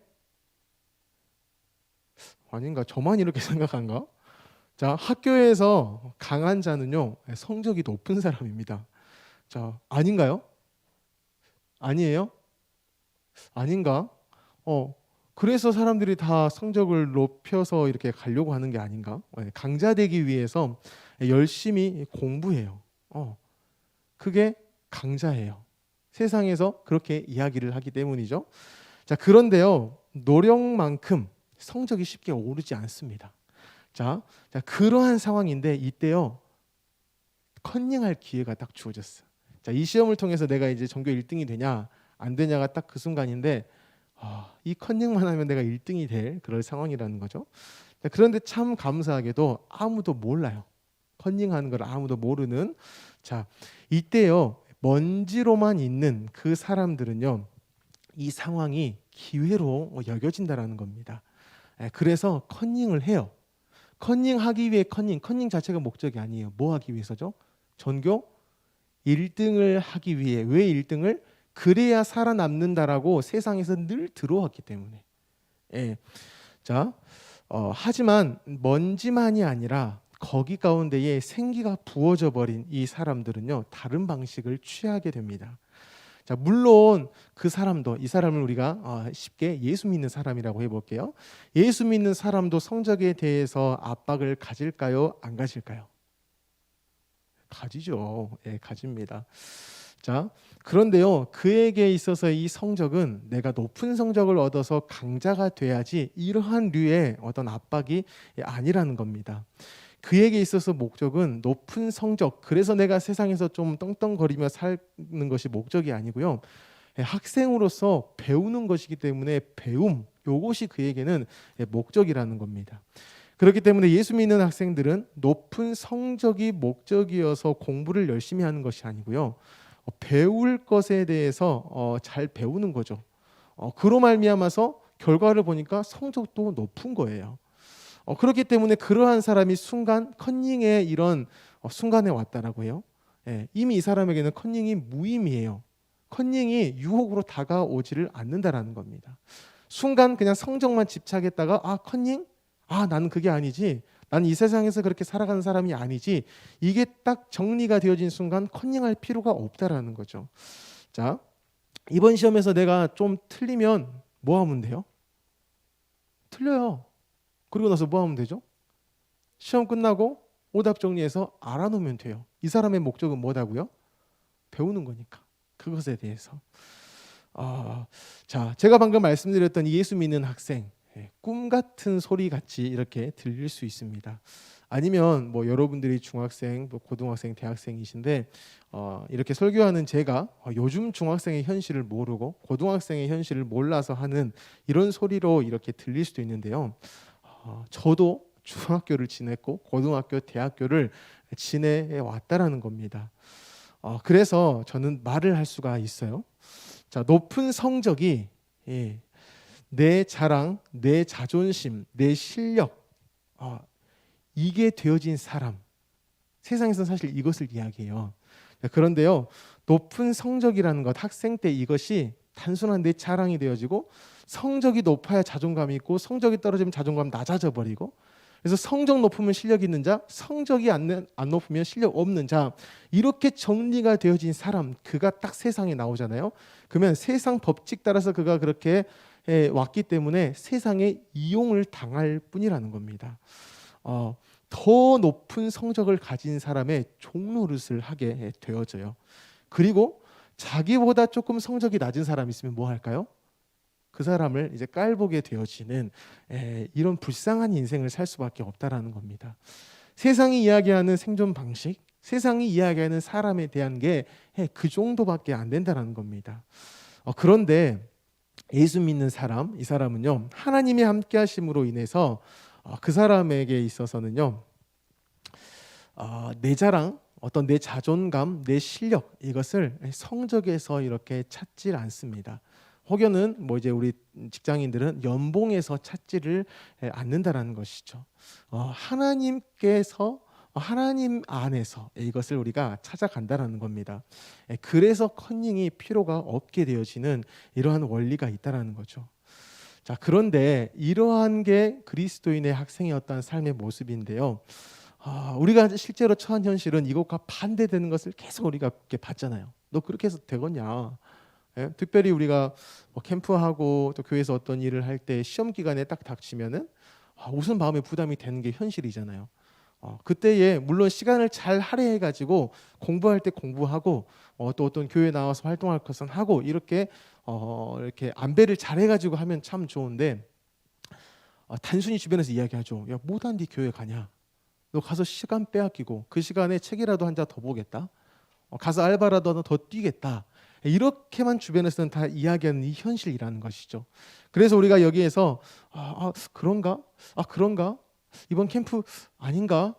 아닌가? 저만 이렇게 생각한가? 자, 학교에서 강한 자는요, 성적이 높은 사람입니다. 자, 아닌가요? 아니에요? 아닌가? 그래서 사람들이 다 성적을 높여서 이렇게 가려고 하는 게 아닌가? 강자 되기 위해서 열심히 공부해요. 그게 강자예요. 세상에서 그렇게 이야기를 하기 때문이죠. 자, 그런데요, 노력만큼 성적이 쉽게 오르지 않습니다. 자, 그러한 상황인데 이때요, 컨닝할 기회가 딱 주어졌어. 자, 이 시험을 통해서 내가 이제 전교 1등이 되냐 안 되냐가 딱 그 순간인데 이 컨닝만 하면 내가 1등이 될 그럴 상황이라는 거죠. 자, 그런데 참 감사하게도 아무도 몰라요. 컨닝하는 걸 아무도 모르는. 자, 이때요, 먼지로만 있는 그 사람들은요, 이 상황이 기회로 여겨진다라는 겁니다. 그래서 컨닝을 해요. 컨닝하기 위해 컨닝 자체가 목적이 아니에요. 뭐 하기 위해서죠? 전교 1등을 하기 위해. 왜 1등을? 그래야 살아남는다라고 세상에서 늘 들어왔기 때문에. 자, 하지만 먼지만이 아니라 거기 가운데에 생기가 부어져 버린 이 사람들은요, 다른 방식을 취하게 됩니다. 자, 물론 그 사람도, 이 사람을 우리가 쉽게 예수 믿는 사람이라고 해볼게요. 예수 믿는 사람도 성적에 대해서 압박을 가질까요? 안 가질까요? 가지죠. 가집니다. 자, 그런데요, 그에게 있어서 이 성적은 내가 높은 성적을 얻어서 강자가 돼야지 이러한 류의 어떤 압박이 아니라는 겁니다. 그에게 있어서 목적은 높은 성적, 그래서 내가 세상에서 좀 떵떵거리며 사는 것이 목적이 아니고요. 학생으로서 배우는 것이기 때문에 배움, 요것이 그에게는 목적이라는 겁니다. 그렇기 때문에 예수 믿는 학생들은 높은 성적이 목적이어서 공부를 열심히 하는 것이 아니고요. 배울 것에 대해서 잘 배우는 거죠. 그로 말미암아서 결과를 보니까 성적도 높은 거예요. 그렇기 때문에 그러한 사람이 순간 컨닝의 이런 순간에 왔다라고 해요. 이미 이 사람에게는 컨닝이 무의미해요. 컨닝이 유혹으로 다가오지를 않는다라는 겁니다. 순간 그냥 성적만 집착했다가 컨닝? 나는 그게 아니지. 나는 이 세상에서 그렇게 살아가는 사람이 아니지. 이게 딱 정리가 되어진 순간 컨닝할 필요가 없다라는 거죠. 자, 이번 시험에서 내가 좀 틀리면 뭐 하면 돼요? 틀려요. 그리고 나서 뭐 하면 되죠? 시험 끝나고 오답 정리해서 알아놓으면 돼요. 이 사람의 목적은 뭐다고요? 배우는 거니까. 그것에 대해서. 자, 제가 방금 말씀드렸던 예수 믿는 학생, 꿈 같은 소리 같이 이렇게 들릴 수 있습니다. 아니면 뭐 여러분들이 중학생, 뭐 고등학생, 대학생이신데 이렇게 설교하는 제가 요즘 중학생의 현실을 모르고 고등학생의 현실을 몰라서 하는 이런 소리로 이렇게 들릴 수도 있는데요. 저도 중학교를 지냈고 고등학교, 대학교를 지내 왔다라는 겁니다. 그래서 저는 말을 할 수가 있어요. 자, 높은 성적이 내 자랑, 내 자존심, 내 실력 이게 되어진 사람, 세상에서는 사실 이것을 이야기해요. 그런데요, 높은 성적이라는 것, 학생 때 이것이 단순한 내 자랑이 되어지고, 성적이 높아야 자존감이 있고 성적이 떨어지면 자존감 낮아져 버리고, 그래서 성적 높으면 실력 있는 자, 성적이 안 높으면 실력 없는 자, 이렇게 정리가 되어진 사람, 그가 딱 세상에 나오잖아요. 그러면 세상 법칙 따라서 그가 그렇게 왔기 때문에 세상에 이용을 당할 뿐이라는 겁니다. 더 높은 성적을 가진 사람의 종노릇을 하게 되어져요. 그리고 자기보다 조금 성적이 낮은 사람이 있으면 뭐 할까요? 그 사람을 이제 깔보게 되어지는 이런 불쌍한 인생을 살 수밖에 없다라는 겁니다. 세상이 이야기하는 생존 방식, 세상이 이야기하는 사람에 대한 게 그 정도밖에 안 된다는 겁니다. 그런데 예수 믿는 사람, 이 사람은요, 하나님이 함께 하심으로 인해서 그 사람에게 있어서는요, 내 자랑, 어떤 내 자존감, 내 실력, 이것을 성적에서 이렇게 찾질 않습니다. 혹여는 뭐 이제 우리 직장인들은 연봉에서 찾지를 않는다라는 것이죠. 하나님께서, 하나님 안에서 이것을 우리가 찾아간다라는 겁니다. 그래서 컨닝이 필요가 없게 되어지는 이러한 원리가 있다라는 거죠. 자, 그런데 이러한 게 그리스도인의 학생의 어떤 삶의 모습인데요. 우리가 실제로 처한 현실은 이것과 반대되는 것을 계속 우리가 이렇게 봤잖아요. 너 그렇게 해서 되겠냐? 특별히 우리가 캠프하고 또 교회에서 어떤 일을 할 때 시험 기간에 딱 닥치면은 우선 마음에 부담이 되는 게 현실이잖아요. 그때에 물론 시간을 잘 할애해가지고 공부할 때 공부하고 또 어떤 교회 나와서 활동할 것은 하고 이렇게 안배를 잘해가지고 하면 참 좋은데 단순히 주변에서 이야기하죠. 야, 못한디 교회 가냐? 너 가서 시간 빼앗기고 그 시간에 책이라도 한 자 더 보겠다. 가서 알바라도 하나 더 뛰겠다. 이렇게만 주변에서는 다 이야기하는 이 현실이라는 것이죠. 그래서 우리가 여기에서 그런가? 그런가? 이번 캠프 아닌가?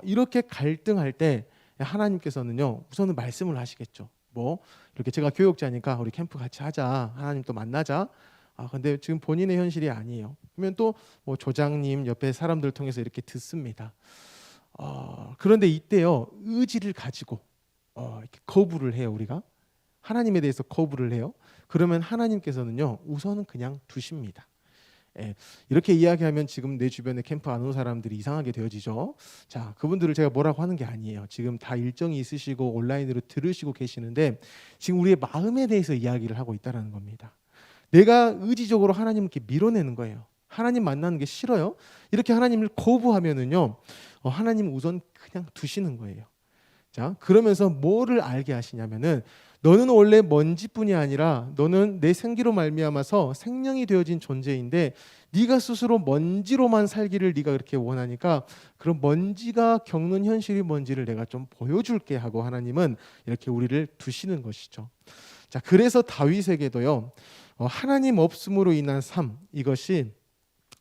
이렇게 갈등할 때 하나님께서는요, 우선은 말씀을 하시겠죠. 뭐 이렇게 제가 교육자니까 우리 캠프 같이 하자. 하나님 또 만나자. 근데 지금 본인의 현실이 아니에요. 그러면 또 뭐 조장님 옆에 사람들 통해서 이렇게 듣습니다. 그런데 이때요, 의지를 가지고 이렇게 거부를 해요. 우리가 하나님에 대해서 거부를 해요. 그러면 하나님께서는요, 우선은 그냥 두십니다. 이렇게 이야기하면 지금 내 주변에 캠프 안 온 사람들이 이상하게 되어지죠. 자, 그분들을 제가 뭐라고 하는 게 아니에요. 지금 다 일정이 있으시고 온라인으로 들으시고 계시는데 지금 우리의 마음에 대해서 이야기를 하고 있다는 겁니다. 내가 의지적으로 하나님을 이렇게 밀어내는 거예요. 하나님 만나는 게 싫어요. 이렇게 하나님을 거부하면은요, 하나님 우선 그냥 두시는 거예요. 자, 그러면서 뭐를 알게 하시냐면은 너는 원래 먼지뿐이 아니라 너는 내 생기로 말미암아서 생명이 되어진 존재인데 네가 스스로 먼지로만 살기를 네가 그렇게 원하니까 그럼 먼지가 겪는 현실이 뭔지를 내가 좀 보여줄게 하고 하나님은 이렇게 우리를 두시는 것이죠. 자, 그래서 다윗에게도요, 하나님 없음으로 인한 삶, 이것이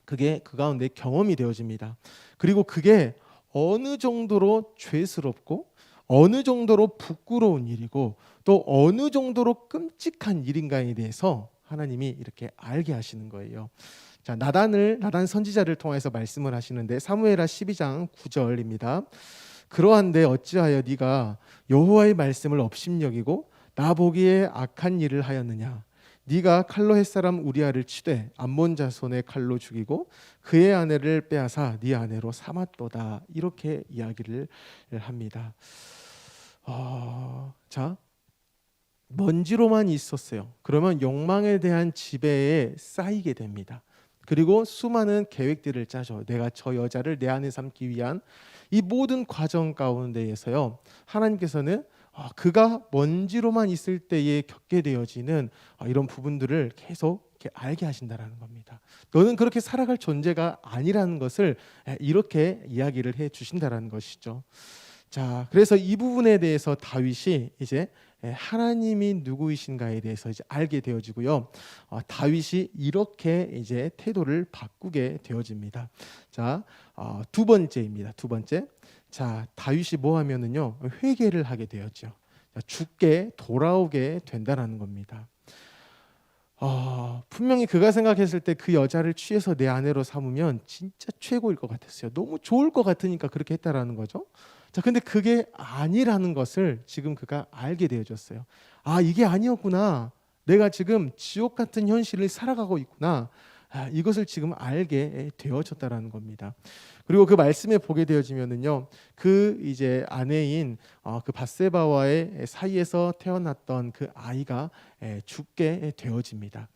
그게 그 가운데 경험이 되어집니다. 그리고 그게 어느 정도로 죄스럽고 어느 정도로 부끄러운 일이고 또 어느 정도로 끔찍한 일인가에 대해서 하나님이 이렇게 알게 하시는 거예요. 자, 나단 선지자를 통해서 말씀을 하시는데 사무엘하 12장 9절입니다. 그러한데 어찌하여 네가 여호와의 말씀을 업신여기고 나 보기에 악한 일을 하였느냐? 네가 칼로 햇사람 우리아를 치되 암몬 자손의 칼로 죽이고 그의 아내를 빼앗아 네 아내로 삼았도다. 이렇게 이야기를 합니다. 자, 먼지로만 있었어요. 그러면 욕망에 대한 지배에 쌓이게 됩니다. 그리고 수많은 계획들을 짜죠. 내가 저 여자를 내 안에 삼기 위한 이 모든 과정 가운데에서요, 하나님께서는 그가 먼지로만 있을 때에 겪게 되어지는 이런 부분들을 계속 이렇게 알게 하신다라는 겁니다. 너는 그렇게 살아갈 존재가 아니라는 것을 이렇게 이야기를 해 주신다라는 것이죠. 자, 그래서 이 부분에 대해서 다윗이 이제 하나님이 누구이신가에 대해서 이제 알게 되어지고요. 다윗이 이렇게 이제 태도를 바꾸게 되어집니다. 자, 두 번째입니다. 두 번째. 자, 다윗이 뭐 하면은요, 회개를 하게 되었죠. 죽게 돌아오게 된다라는 겁니다. 분명히 그가 생각했을 때 그 여자를 취해서 내 아내로 삼으면 진짜 최고일 것 같았어요. 너무 좋을 것 같으니까 그렇게 했다라는 거죠. 자, 근데 그게 아니라는 것을 지금 그가 알게 되어졌어요. 이게 아니었구나. 내가 지금 지옥 같은 현실을 살아가고 있구나. 이것을 지금 알게 되어졌다라는 겁니다. 그리고 그 말씀에 보게 되어지면은요, 그 이제 아내인 그 밧세바와의 사이에서 태어났던 그 아이가 죽게 되어집니다.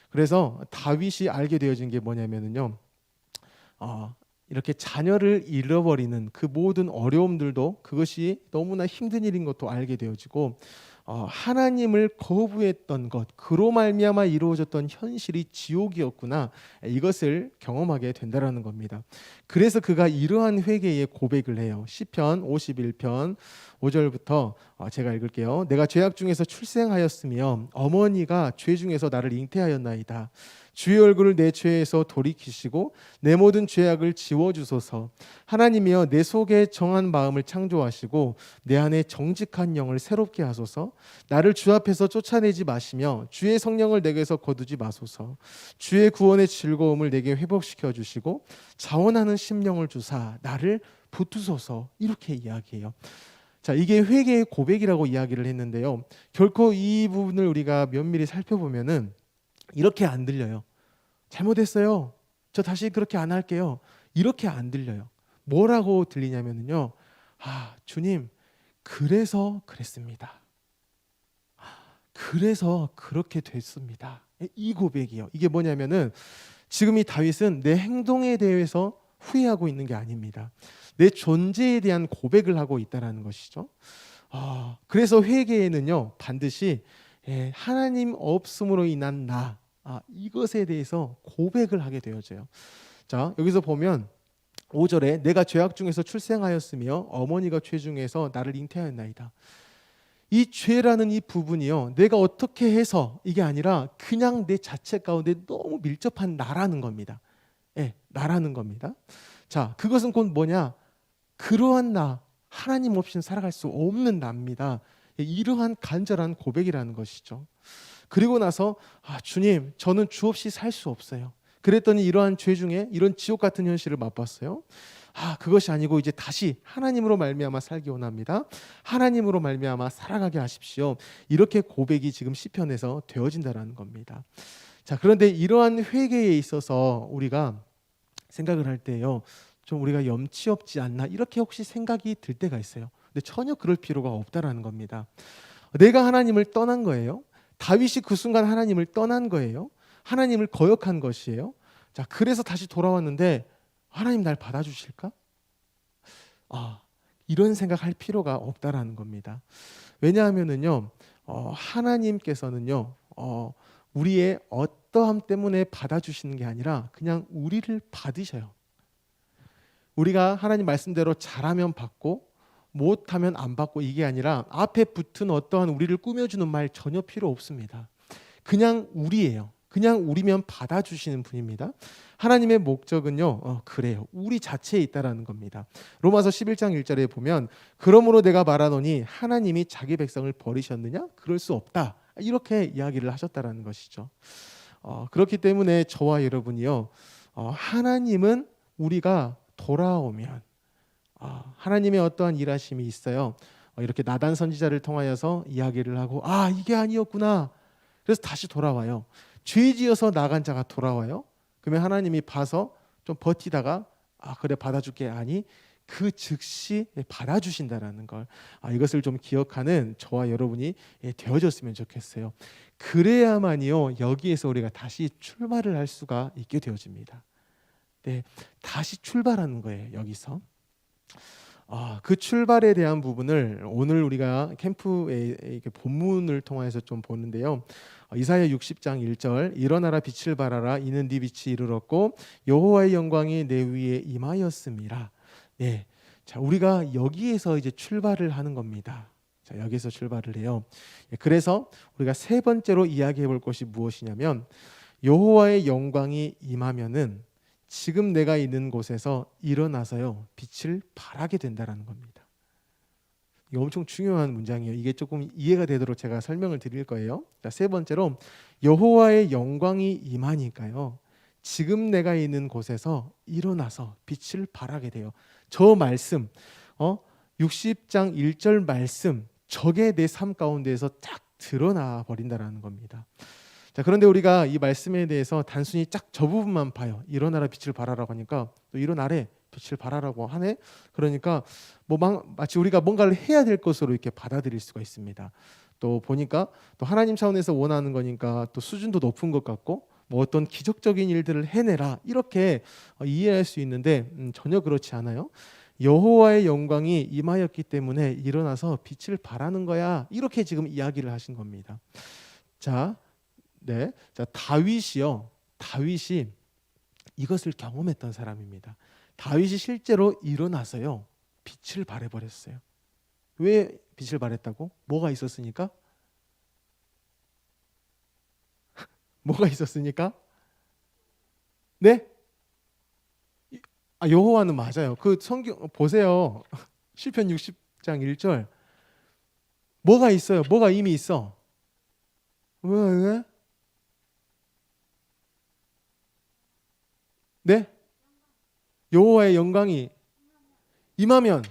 그래서 다윗이 알게 되어진 게 뭐냐면은요, 이렇게 자녀를 잃어버리는 그 모든 어려움들도 그것이 너무나 힘든 일인 것도 알게 되어지고, 하나님을 거부했던 것, 그로 말미암아 이루어졌던 현실이 지옥이었구나, 이것을 경험하게 된다라는 겁니다. 그래서 그가 이러한 회개의 고백을 해요. 시편 51편 5절부터 제가 읽을게요. 내가 죄악 중에서 출생하였으며 어머니가 죄 중에서 나를 잉태하였나이다. 주의 얼굴을 내 죄에서 돌이키시고 내 모든 죄악을 지워주소서. 하나님이여, 내 속에 정한 마음을 창조하시고 내 안에 정직한 영을 새롭게 하소서. 나를 주 앞에서 쫓아내지 마시며 주의 성령을 내게서 거두지 마소서. 주의 구원의 즐거움을 내게 회복시켜 주시고 자원하는 심령을 주사 나를 붙드소서. 이렇게 이야기해요. 자, 이게 회개의 고백이라고 이야기를 했는데요, 결코 이 부분을 우리가 면밀히 살펴보면은 이렇게 안 들려요. 잘못했어요. 저 다시 그렇게 안 할게요. 이렇게 안 들려요. 뭐라고 들리냐면요, 주님, 그래서 그랬습니다. 그래서 그렇게 됐습니다. 이 고백이요. 이게 뭐냐면은 지금 이 다윗은 내 행동에 대해서 후회하고 있는 게 아닙니다. 내 존재에 대한 고백을 하고 있다는 것이죠. 그래서 회개에는요, 반드시 하나님 없음으로 인한 이것에 대해서 고백을 하게 되어져요. 자, 여기서 보면 5절에 내가 죄악 중에서 출생하였으며 어머니가 죄 중에서 나를 잉태하였나이다. 이 죄라는 이 부분이요, 내가 어떻게 해서 이게 아니라 그냥 내 자체 가운데 너무 밀접한 나라는 겁니다. 나라는 겁니다. 자, 그것은 곧 뭐냐? 그러한 하나님 없이는 살아갈 수 없는 나입니다. 이러한 간절한 고백이라는 것이죠. 그리고 나서 주님, 저는 주 없이 살 수 없어요. 그랬더니 이러한 죄 중에 이런 지옥 같은 현실을 맛봤어요. 그것이 아니고 이제 다시 하나님으로 말미암아 살기 원합니다. 하나님으로 말미암아 살아가게 하십시오. 이렇게 고백이 지금 시편에서 되어진다라는 겁니다. 자, 그런데 이러한 회개에 있어서 우리가 생각을 할 때요, 좀 우리가 염치 없지 않나, 이렇게 혹시 생각이 들 때가 있어요. 근데 전혀 그럴 필요가 없다라는 겁니다. 내가 하나님을 떠난 거예요. 다윗이 그 순간 하나님을 떠난 거예요. 하나님을 거역한 것이에요. 자, 그래서 다시 돌아왔는데 하나님 날 받아주실까? 이런 생각할 필요가 없다라는 겁니다. 왜냐하면은요, 하나님께서는요, 우리의 어떠함 때문에 받아주시는 게 아니라 그냥 우리를 받으셔요. 우리가 하나님 말씀대로 잘하면 받고 못하면 안 받고, 이게 아니라 앞에 붙은 어떠한 우리를 꾸며주는 말 전혀 필요 없습니다. 그냥 우리예요. 그냥 우리면 받아주시는 분입니다. 하나님의 목적은요, 그래요. 우리 자체에 있다라는 겁니다. 로마서 11장 1절에 보면 그러므로 내가 말하노니 하나님이 자기 백성을 버리셨느냐? 그럴 수 없다. 이렇게 이야기를 하셨다라는 것이죠. 그렇기 때문에 저와 여러분이요, 하나님은 우리가 돌아오면 하나님의 어떠한 일하심이 있어요. 이렇게 나단 선지자를 통하여서 이야기를 하고 이게 아니었구나. 그래서 다시 돌아와요. 죄 지어서 나간 자가 돌아와요. 그러면 하나님이 봐서 좀 버티다가 그래 받아줄게 아니 그 즉시 받아주신다라는 걸 이것을 좀 기억하는 저와 여러분이 되어졌으면 좋겠어요. 그래야만이요 여기에서 우리가 다시 출발을 할 수가 있게 되어집니다. 네, 다시 출발하는 거예요 여기서. 그 출발에 대한 부분을 오늘 우리가 캠프의 이렇게 본문을 통해서 좀 보는데요. 이사야 60장 1절 일어나라 빛을 발하라 이는 네 빛이 이르렀고 여호와의 영광이 내 위에 임하였음이라. 네, 자 우리가 여기에서 이제 출발을 하는 겁니다. 자 여기서 출발을 해요. 그래서 우리가 세 번째로 이야기해 볼 것이 무엇이냐면 여호와의 영광이 임하면은 지금 내가 있는 곳에서 일어나서요 빛을 발하게 된다라는 겁니다. 이게 엄청 중요한 문장이에요. 이게 조금 이해가 되도록 제가 설명을 드릴 거예요. 자, 세 번째로 여호와의 영광이 임하니까요 지금 내가 있는 곳에서 일어나서 빛을 발하게 돼요. 저 말씀 60장 1절 말씀 저게 내 삶 가운데에서 딱 드러나 버린다라는 겁니다. 자, 그런데 우리가 이 말씀에 대해서 단순히 딱 저 부분만 봐요. 일어나라 빛을 발하라고 하니까 또 일어나래 빛을 발하라고 하네. 그러니까 마치 우리가 뭔가를 해야 될 것으로 이렇게 받아들일 수가 있습니다. 또 보니까 또 하나님 차원에서 원하는 거니까 또 수준도 높은 것 같고 어떤 기적적인 일들을 해내라 이렇게 이해할 수 있는데 전혀 그렇지 않아요. 여호와의 영광이 임하였기 때문에 일어나서 빛을 발하는 거야 이렇게 지금 이야기를 하신 겁니다. 자, 다윗이 이것을 경험했던 사람입니다. 다윗이 실제로 일어나서요 빛을 발해버렸어요. 왜 빛을 발했다고? 뭐가 있었으니까? 뭐가 있었으니까? 네? 여호와는 맞아요. 그 성경 보세요. 시편 60장 1절 뭐가 있어요? 뭐가 이미 있어? 왜? 네? 여호와의 영광이 임하면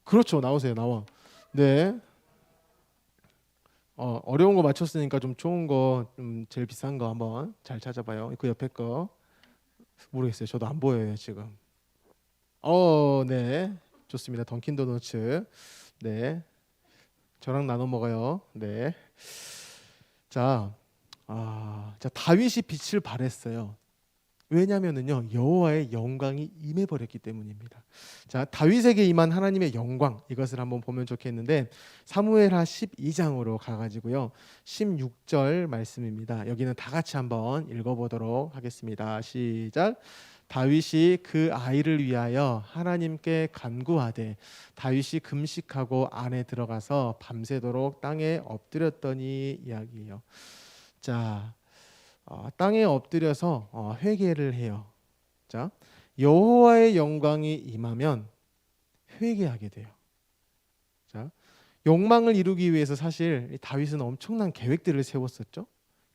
그렇죠. 나오세요. 나와. 네. 어려운 거 맞췄으니까 좀 좋은 거, 좀 제일 비싼 거 한번 잘 찾아봐요. 그 옆에 거 모르겠어요. 저도 안 보여요 지금. 네, 좋습니다. 던킨 도너츠. 네, 저랑 나눠 먹어요. 네. 자, 다윗이 빛을 발했어요. 왜냐하면은요 여호와의 영광이 임해버렸기 때문입니다. 자, 다윗에게 임한 하나님의 영광 이것을 한번 보면 좋겠는데 사무엘하 12장으로 가가지고요 16절 말씀입니다. 여기는 다 같이 한번 읽어보도록 하겠습니다. 시작. 다윗이 그 아이를 위하여 하나님께 간구하되 다윗이 금식하고 안에 들어가서 밤새도록 땅에 엎드렸더니 이야기예요. 자, 땅에 엎드려서 회개를 해요. 자, 여호와의 영광이 임하면 회개하게 돼요. 자, 욕망을 이루기 위해서 사실 다윗은 엄청난 계획들을 세웠었죠.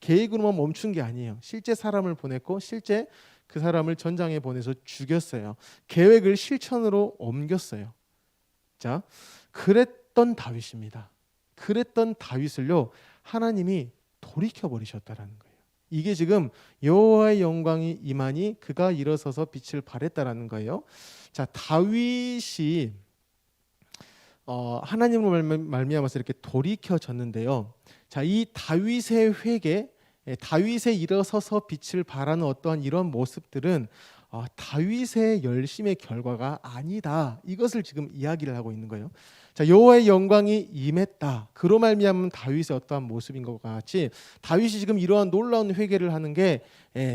계획으로만 멈춘 게 아니에요. 실제 사람을 보냈고 실제 그 사람을 전장에 보내서 죽였어요. 계획을 실천으로 옮겼어요. 자, 그랬던 다윗입니다. 그랬던 다윗을요 하나님이 돌이켜 버리셨다라는 거예요. 이게 지금 여호와의 영광이 임하니 그가 일어서서 빛을 발했다라는 거예요. 자, 다윗이 하나님으로 말미암아서 이렇게 돌이켜졌는데요. 자, 이 다윗의 회개, 다윗의 일어서서 빛을 발하는 어떠한 이런 모습들은 다윗의 열심의 결과가 아니다. 이것을 지금 이야기를 하고 있는 거예요. 자, 여호와의 영광이 임했다. 그로 말미암은 다윗의 어떠한 모습인 것과 같이 다윗이 지금 이러한 놀라운 회개를 하는 게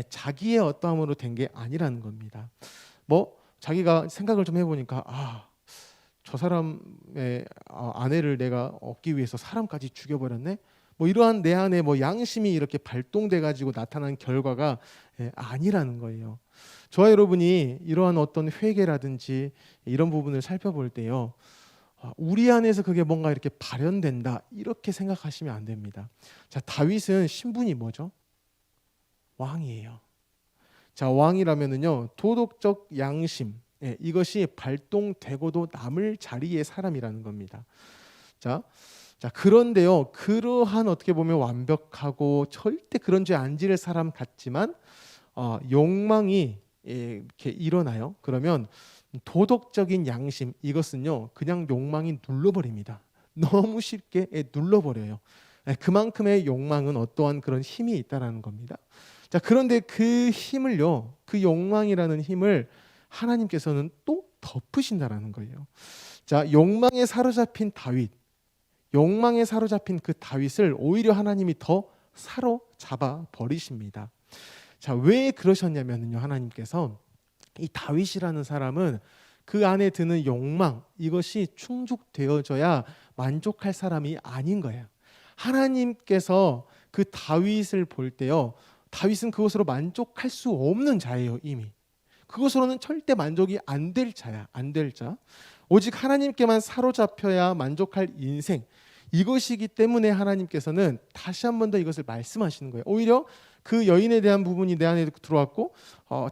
자기의 어떠함으로 된 게 아니라는 겁니다. 자기가 생각을 좀 해보니까 저 사람의 아내를 내가 얻기 위해서 사람까지 죽여버렸네. 이러한 내 안에 양심이 이렇게 발동돼 가지고 나타난 결과가 아니라는 거예요. 저와 여러분이 이러한 어떤 회개라든지 이런 부분을 살펴볼 때요. 우리 안에서 그게 뭔가 이렇게 발현된다 이렇게 생각하시면 안 됩니다. 자, 다윗은 신분이 뭐죠? 왕이에요. 자, 왕이라면은요 도덕적 양심, 예, 이것이 발동되고도 남을 자리의 사람이라는 겁니다. 자, 그런데요, 그러한 어떻게 보면 완벽하고 절대 그런 죄 안 지을 사람 같지만 욕망이 이렇게 일어나요. 그러면 도덕적인 양심 이것은요 그냥 욕망이 눌러버립니다. 너무 쉽게 눌러버려요. 그만큼의 욕망은 어떠한 그런 힘이 있다라는 겁니다. 자, 그런데 그 힘을요, 그 욕망이라는 힘을 하나님께서는 또 덮으신다라는 거예요. 자, 욕망에 사로잡힌 다윗, 욕망에 사로잡힌 그 다윗을 오히려 하나님이 더 사로잡아 버리십니다. 자, 왜 그러셨냐면요, 하나님께서 이 다윗이라는 사람은 그 안에 드는 욕망 이것이 충족되어져야 만족할 사람이 아닌 거예요. 하나님께서 그 다윗을 볼 때요, 다윗은 그것으로 만족할 수 없는 자예요. 이미 그것으로는 절대 만족이 안 될 자야. 안 될 자. 오직 하나님께만 사로잡혀야 만족할 인생, 이것이기 때문에 하나님께서는 다시 한 번 더 이것을 말씀하시는 거예요. 오히려 그 여인에 대한 부분이 내 안에 들어왔고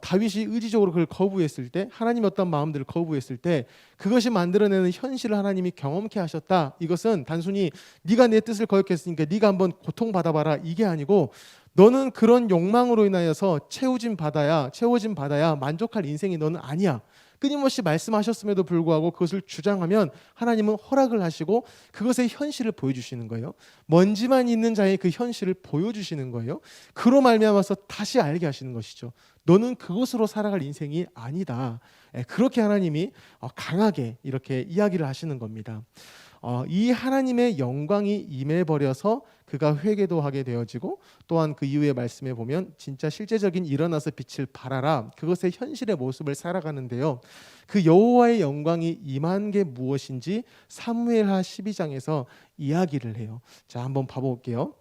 다윗이 의지적으로 그걸 거부했을 때, 하나님의 어떤 마음들을 거부했을 때 그것이 만들어내는 현실을 하나님이 경험케 하셨다. 이것은 단순히 네가 내 뜻을 거역했으니까 네가 한번 고통받아봐라 이게 아니고, 너는 그런 욕망으로 인하여서 채워진 받아야 만족할 인생이 너는 아니야. 끊임없이 말씀하셨음에도 불구하고 그것을 주장하면 하나님은 허락을 하시고 그것의 현실을 보여주시는 거예요. 먼지만 있는 자의 그 현실을 보여주시는 거예요. 그로 말미암아서 다시 알게 하시는 것이죠. 너는 그것으로 살아갈 인생이 아니다. 그렇게 하나님이 강하게 이렇게 이야기를 하시는 겁니다. 이 하나님의 영광이 임해버려서 그가 회개도 하게 되어지고, 또한 그 이후의 말씀에 보면 진짜 실제적인 일어나서 빛을 발하라, 그것의 현실의 모습을 살아가는데요, 그 여호와의 영광이 임한 게 무엇인지 사무엘하 12장에서 이야기를 해요. 자, 한번 봐볼게요.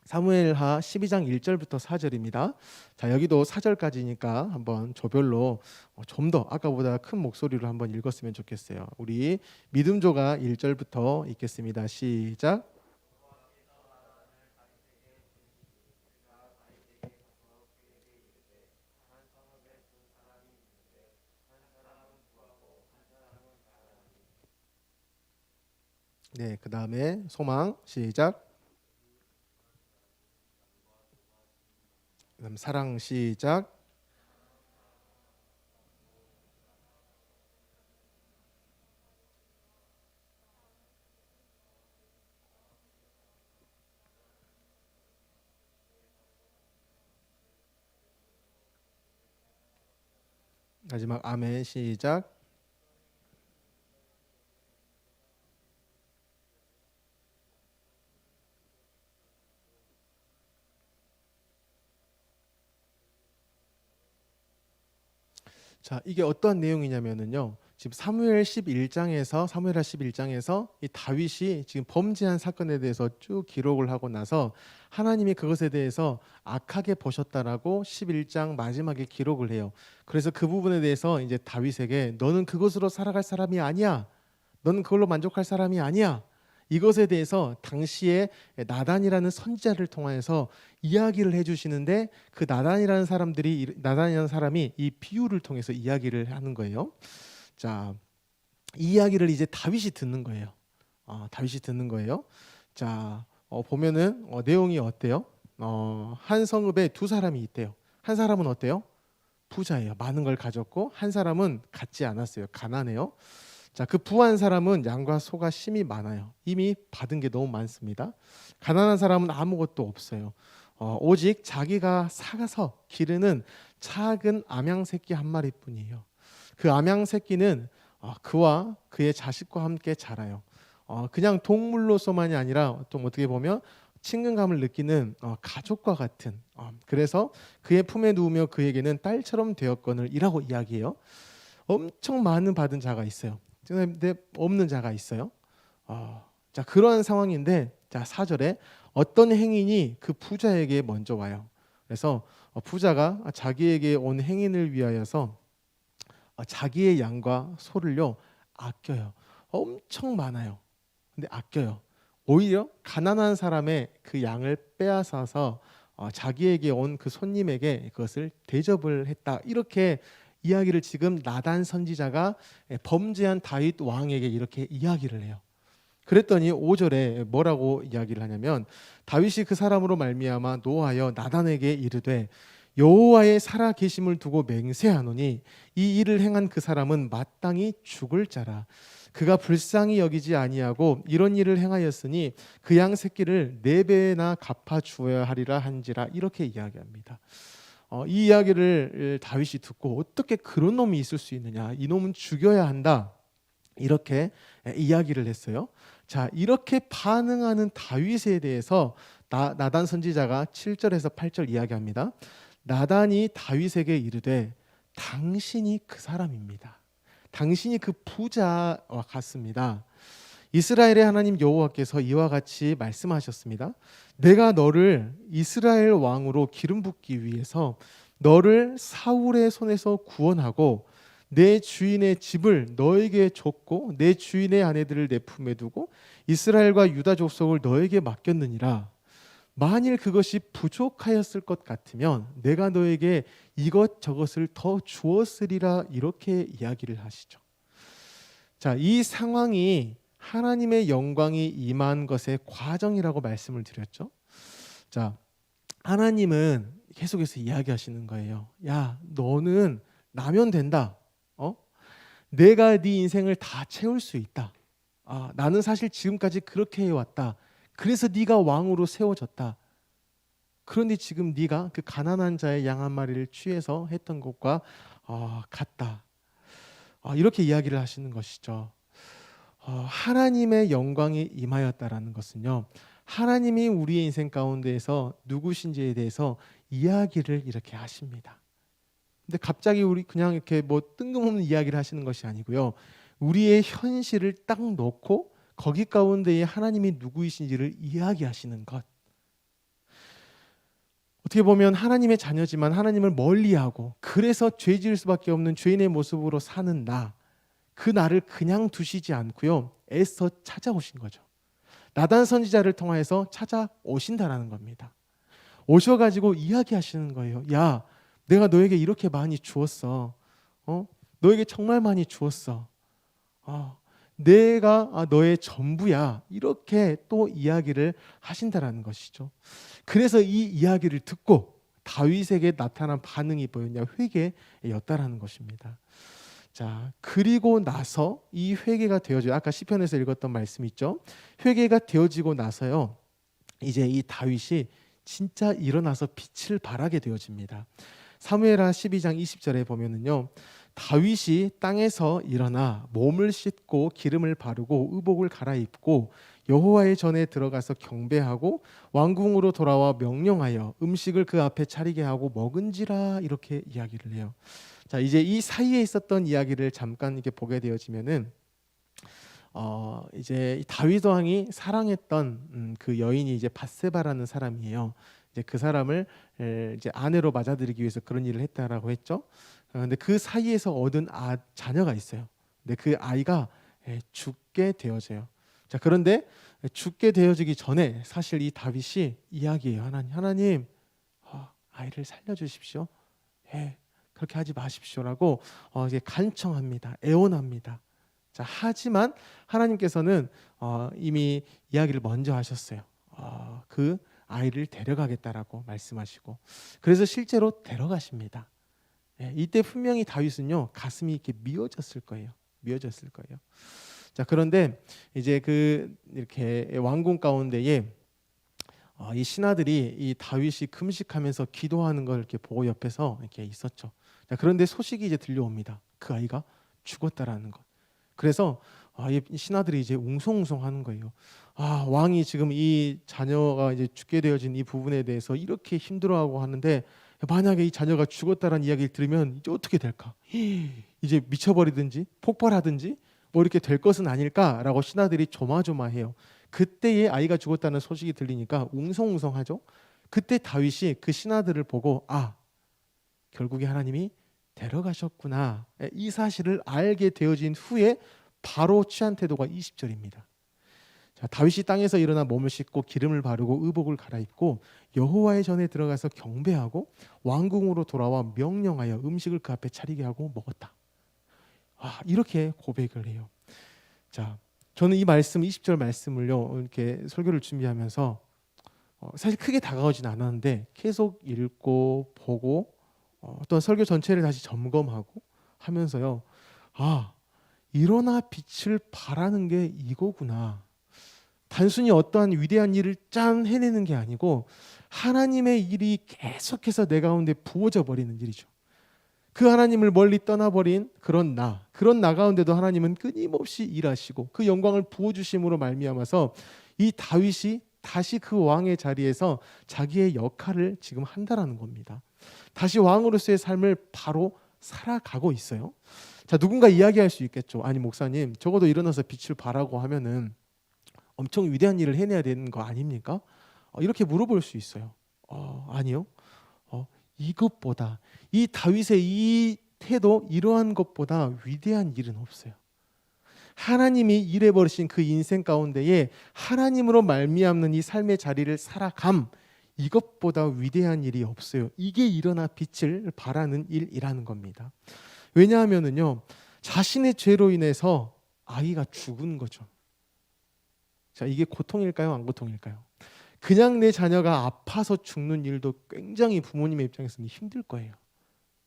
사무엘하 12장 1절부터 4절입니다. 자, 여기도 4절까지니까 한번 조별로 좀 더 아까보다 큰 목소리로 한번 읽었으면 좋겠어요. 우리 믿음조가 1절부터 읽겠습니다. 시작. 네, 그 다음에 소망 시작. 그다음 사랑 시작. 마지막 아멘 시작. 자, 이게 어떤 내용이냐면은요, 지금 사무엘하 11장에서 이 다윗이 지금 범죄한 사건에 대해서 쭉 기록을 하고 나서 하나님이 그것에 대해서 악하게 보셨다라고 11장 마지막에 기록을 해요. 그래서 그 부분에 대해서 이제 다윗에게 너는 그것으로 살아갈 사람이 아니야. 너는 그걸로 만족할 사람이 아니야. 이것에 대해서 당시에 나단이라는 선지자를 통해서 이야기를 해주시는데, 그 나단이라는 사람이 이 비유를 통해서 이야기를 하는 거예요. 자, 이 이야기를 이제 다윗이 듣는 거예요. 다윗이 듣는 거예요. 자, 보면은 내용이 어때요? 한 성읍에 두 사람이 있대요. 한 사람은 어때요? 부자예요. 많은 걸 가졌고, 한 사람은 갖지 않았어요. 가난해요. 자, 그 부한 사람은 양과 소가 심이 많아요. 이미 받은 게 너무 많습니다. 가난한 사람은 아무것도 없어요. 오직 자기가 사가서 기르는 작은 암양 새끼 한 마리뿐이에요. 그 암양 새끼는 그와 그의 자식과 함께 자라요. 그냥 동물로서만이 아니라 좀 어떻게 보면 친근감을 느끼는 가족과 같은, 그래서 그의 품에 누우며 그에게는 딸처럼 되었거늘 이라고 이야기해요. 엄청 많은 받은 자가 있어요. 근데 없는 자가 있어요. 자, 그러한 상황인데, 자, 4절에 어떤 행인이 그 부자에게 먼저 와요. 그래서 부자가 자기에게 온 행인을 위하여서 자기의 양과 소를요 아껴요. 엄청 많아요. 근데 아껴요. 오히려 가난한 사람의 그 양을 빼앗아서 자기에게 온 그 손님에게 그것을 대접을 했다. 이렇게 이야기를 지금 나단 선지자가 범죄한 다윗 왕에게 이렇게 이야기를 해요. 그랬더니 5절에 뭐라고 이야기를 하냐면 다윗이 그 사람으로 말미암아 노하여 나단에게 이르되 여호와의 살아 계심을 두고 맹세하노니 이 일을 행한 그 사람은 마땅히 죽을 자라. 그가 불쌍히 여기지 아니하고 이런 일을 행하였으니 그 양 새끼를 4배나 갚아 주어야 하리라 한지라. 이렇게 이야기합니다. 이 이야기를 다윗이 듣고 어떻게 그런 놈이 있을 수 있느냐, 이 놈은 죽여야 한다, 이렇게 이야기를 했어요. 자, 이렇게 반응하는 다윗에 대해서 나단 선지자가 7절에서 8절 이야기합니다. 나단이 다윗에게 이르되 당신이 그 사람입니다. 당신이 그 부자와 같습니다. 이스라엘의 하나님 여호와께서 이와 같이 말씀하셨습니다. 내가 너를 이스라엘 왕으로 기름 붓기 위해서 너를 사울의 손에서 구원하고 내 주인의 집을 너에게 줬고 내 주인의 아내들을 내 품에 두고 이스라엘과 유다 족속을 너에게 맡겼느니라. 만일 그것이 부족하였을 것 같으면 내가 너에게 이것저것을 더 주었으리라. 이렇게 이야기를 하시죠. 자, 이 상황이 하나님의 영광이 임한 것의 과정이라고 말씀을 드렸죠. 자, 하나님은 계속해서 이야기하시는 거예요. 야, 너는 나면 된다. 내가 네 인생을 다 채울 수 있다. 나는 사실 지금까지 그렇게 해왔다. 그래서 네가 왕으로 세워졌다. 그런데 지금 네가 그 가난한 자의 양 한 마리를 취해서 했던 것과 같다. 이렇게 이야기를 하시는 것이죠. 하나님의 영광이 임하였다라는 것은요, 하나님이 우리의 인생 가운데에서 누구신지에 대해서 이야기를 이렇게 하십니다. 근데 갑자기 우리 그냥 이렇게 뭐 뜬금없는 이야기를 하시는 것이 아니고요, 우리의 현실을 딱 놓고 거기 가운데에 하나님이 누구이신지를 이야기하시는 것. 어떻게 보면 하나님의 자녀지만 하나님을 멀리하고 그래서 죄 지을 수밖에 없는 죄인의 모습으로 사는 그 나를 그냥 두시지 않고요, 애써 찾아오신 거죠. 나단 선지자를 통해서 찾아오신다라는 겁니다. 오셔가지고 이야기하시는 거예요. 야, 내가 너에게 이렇게 많이 주었어. 너에게 정말 많이 주었어. 내가 너의 전부야. 이렇게 또 이야기를 하신다라는 것이죠. 그래서 이 이야기를 듣고 다윗에게 나타난 반응이 뭐였냐? 회개였다라는 것입니다. 자, 그리고 나서 이 회개가 되어져, 아까 시편에서 읽었던 말씀 있죠? 회개가 되어지고 나서요, 이제 이 다윗이 진짜 일어나서 빛을 발하게 되어집니다. 사무엘하 12장 20절에 보면은요, 다윗이 땅에서 일어나 몸을 씻고 기름을 바르고 의복을 갈아입고 여호와의 전에 들어가서 경배하고 왕궁으로 돌아와 명령하여 음식을 그 앞에 차리게 하고 먹은지라. 이렇게 이야기를 해요. 자, 이제 이 사이에 있었던 이야기를 잠깐 이렇게 보게 되어지면은 이제 다윗 왕이 사랑했던 그 여인이 이제 밧세바라는 사람이에요. 이제 그 사람을 이제 아내로 맞아들이기 위해서 그런 일을 했다라고 했죠. 근데 그 사이에서 얻은 자녀가 있어요. 근데 그 아이가 죽게 되어져요. 자, 그런데 죽게 되어지기 전에 사실 이 다윗이 이야기해요. 하나님, 아이를 살려주십시오. 그렇게 하지 마십시오라고 이제 간청합니다. 애원합니다. 자, 하지만 하나님께서는 이미 이야기를 먼저 하셨어요. 그 아이를 데려가겠다라고 말씀하시고, 그래서 실제로 데려가십니다. 이때 분명히 다윗은요, 가슴이 이렇게 미어졌을 거예요. 미어졌을 거예요. 자, 그런데 이제 이렇게 왕궁 가운데에 이 신하들이 이 다윗이 금식하면서 기도하는 걸 이렇게 보고 옆에서 이렇게 있었죠. 자, 그런데 소식이 이제 들려옵니다. 그 아이가 죽었다라는 것. 그래서 이 신하들이 이제 웅성웅성하는 거예요. 왕이 지금 이 자녀가 이제 죽게 되어진 이 부분에 대해서 이렇게 힘들어하고 하는데, 만약에 이 자녀가 죽었다라는 이야기를 들으면 이제 어떻게 될까? 이제 미쳐버리든지 폭발하든지 뭐 이렇게 될 것은 아닐까라고 신하들이 조마조마해요. 그때에 아이가 죽었다는 소식이 들리니까 웅성웅성하죠. 그때 다윗이 그 신하들을 보고 결국에 하나님이 데려가셨구나, 이 사실을 알게 되어진 후에 바로 취한 태도가 20절입니다. 자, 다윗이 땅에서 일어나 몸을 씻고 기름을 바르고 의복을 갈아입고 여호와의 전에 들어가서 경배하고 왕궁으로 돌아와 명령하여 음식을 그 앞에 차리게 하고 먹었다. 이렇게 고백을 해요. 자, 저는 이 말씀 20절 말씀을요 이렇게 설교를 준비하면서 사실 크게 다가오진 않았는데 계속 읽고 보고 또한 설교 전체를 다시 점검하고 하면서요, 일어나 빛을 발하는 게 이거구나. 단순히 어떠한 위대한 일을 짠 해내는 게 아니고 하나님의 일이 계속해서 내 가운데 부어져 버리는 일이죠. 그 하나님을 멀리 떠나버린 그런 나 가운데도 하나님은 끊임없이 일하시고 그 영광을 부어주심으로 말미암아서 이 다윗이 다시 그 왕의 자리에서 자기의 역할을 지금 한다라는 겁니다. 다시 왕으로서의 삶을 바로 살아가고 있어요. 자, 누군가 이야기할 수 있겠죠. 아니 목사님, 적어도 일어나서 빛을 발하고 하면은 엄청 위대한 일을 해내야 되는 거 아닙니까? 이렇게 물어볼 수 있어요. 아니요. 이것보다, 이 다윗의 이 태도, 이러한 것보다 위대한 일은 없어요. 하나님이 일해버리신 그 인생 가운데에 하나님으로 말미암는 이 삶의 자리를 살아감, 이것보다 위대한 일이 없어요. 이게 일어나 빛을 발하는 일이라는 겁니다. 왜냐하면은요, 자신의 죄로 인해서 아이가 죽은 거죠. 자, 이게 고통일까요? 안 고통일까요? 그냥 내 자녀가 아파서 죽는 일도 굉장히 부모님의 입장에서는 힘들 거예요.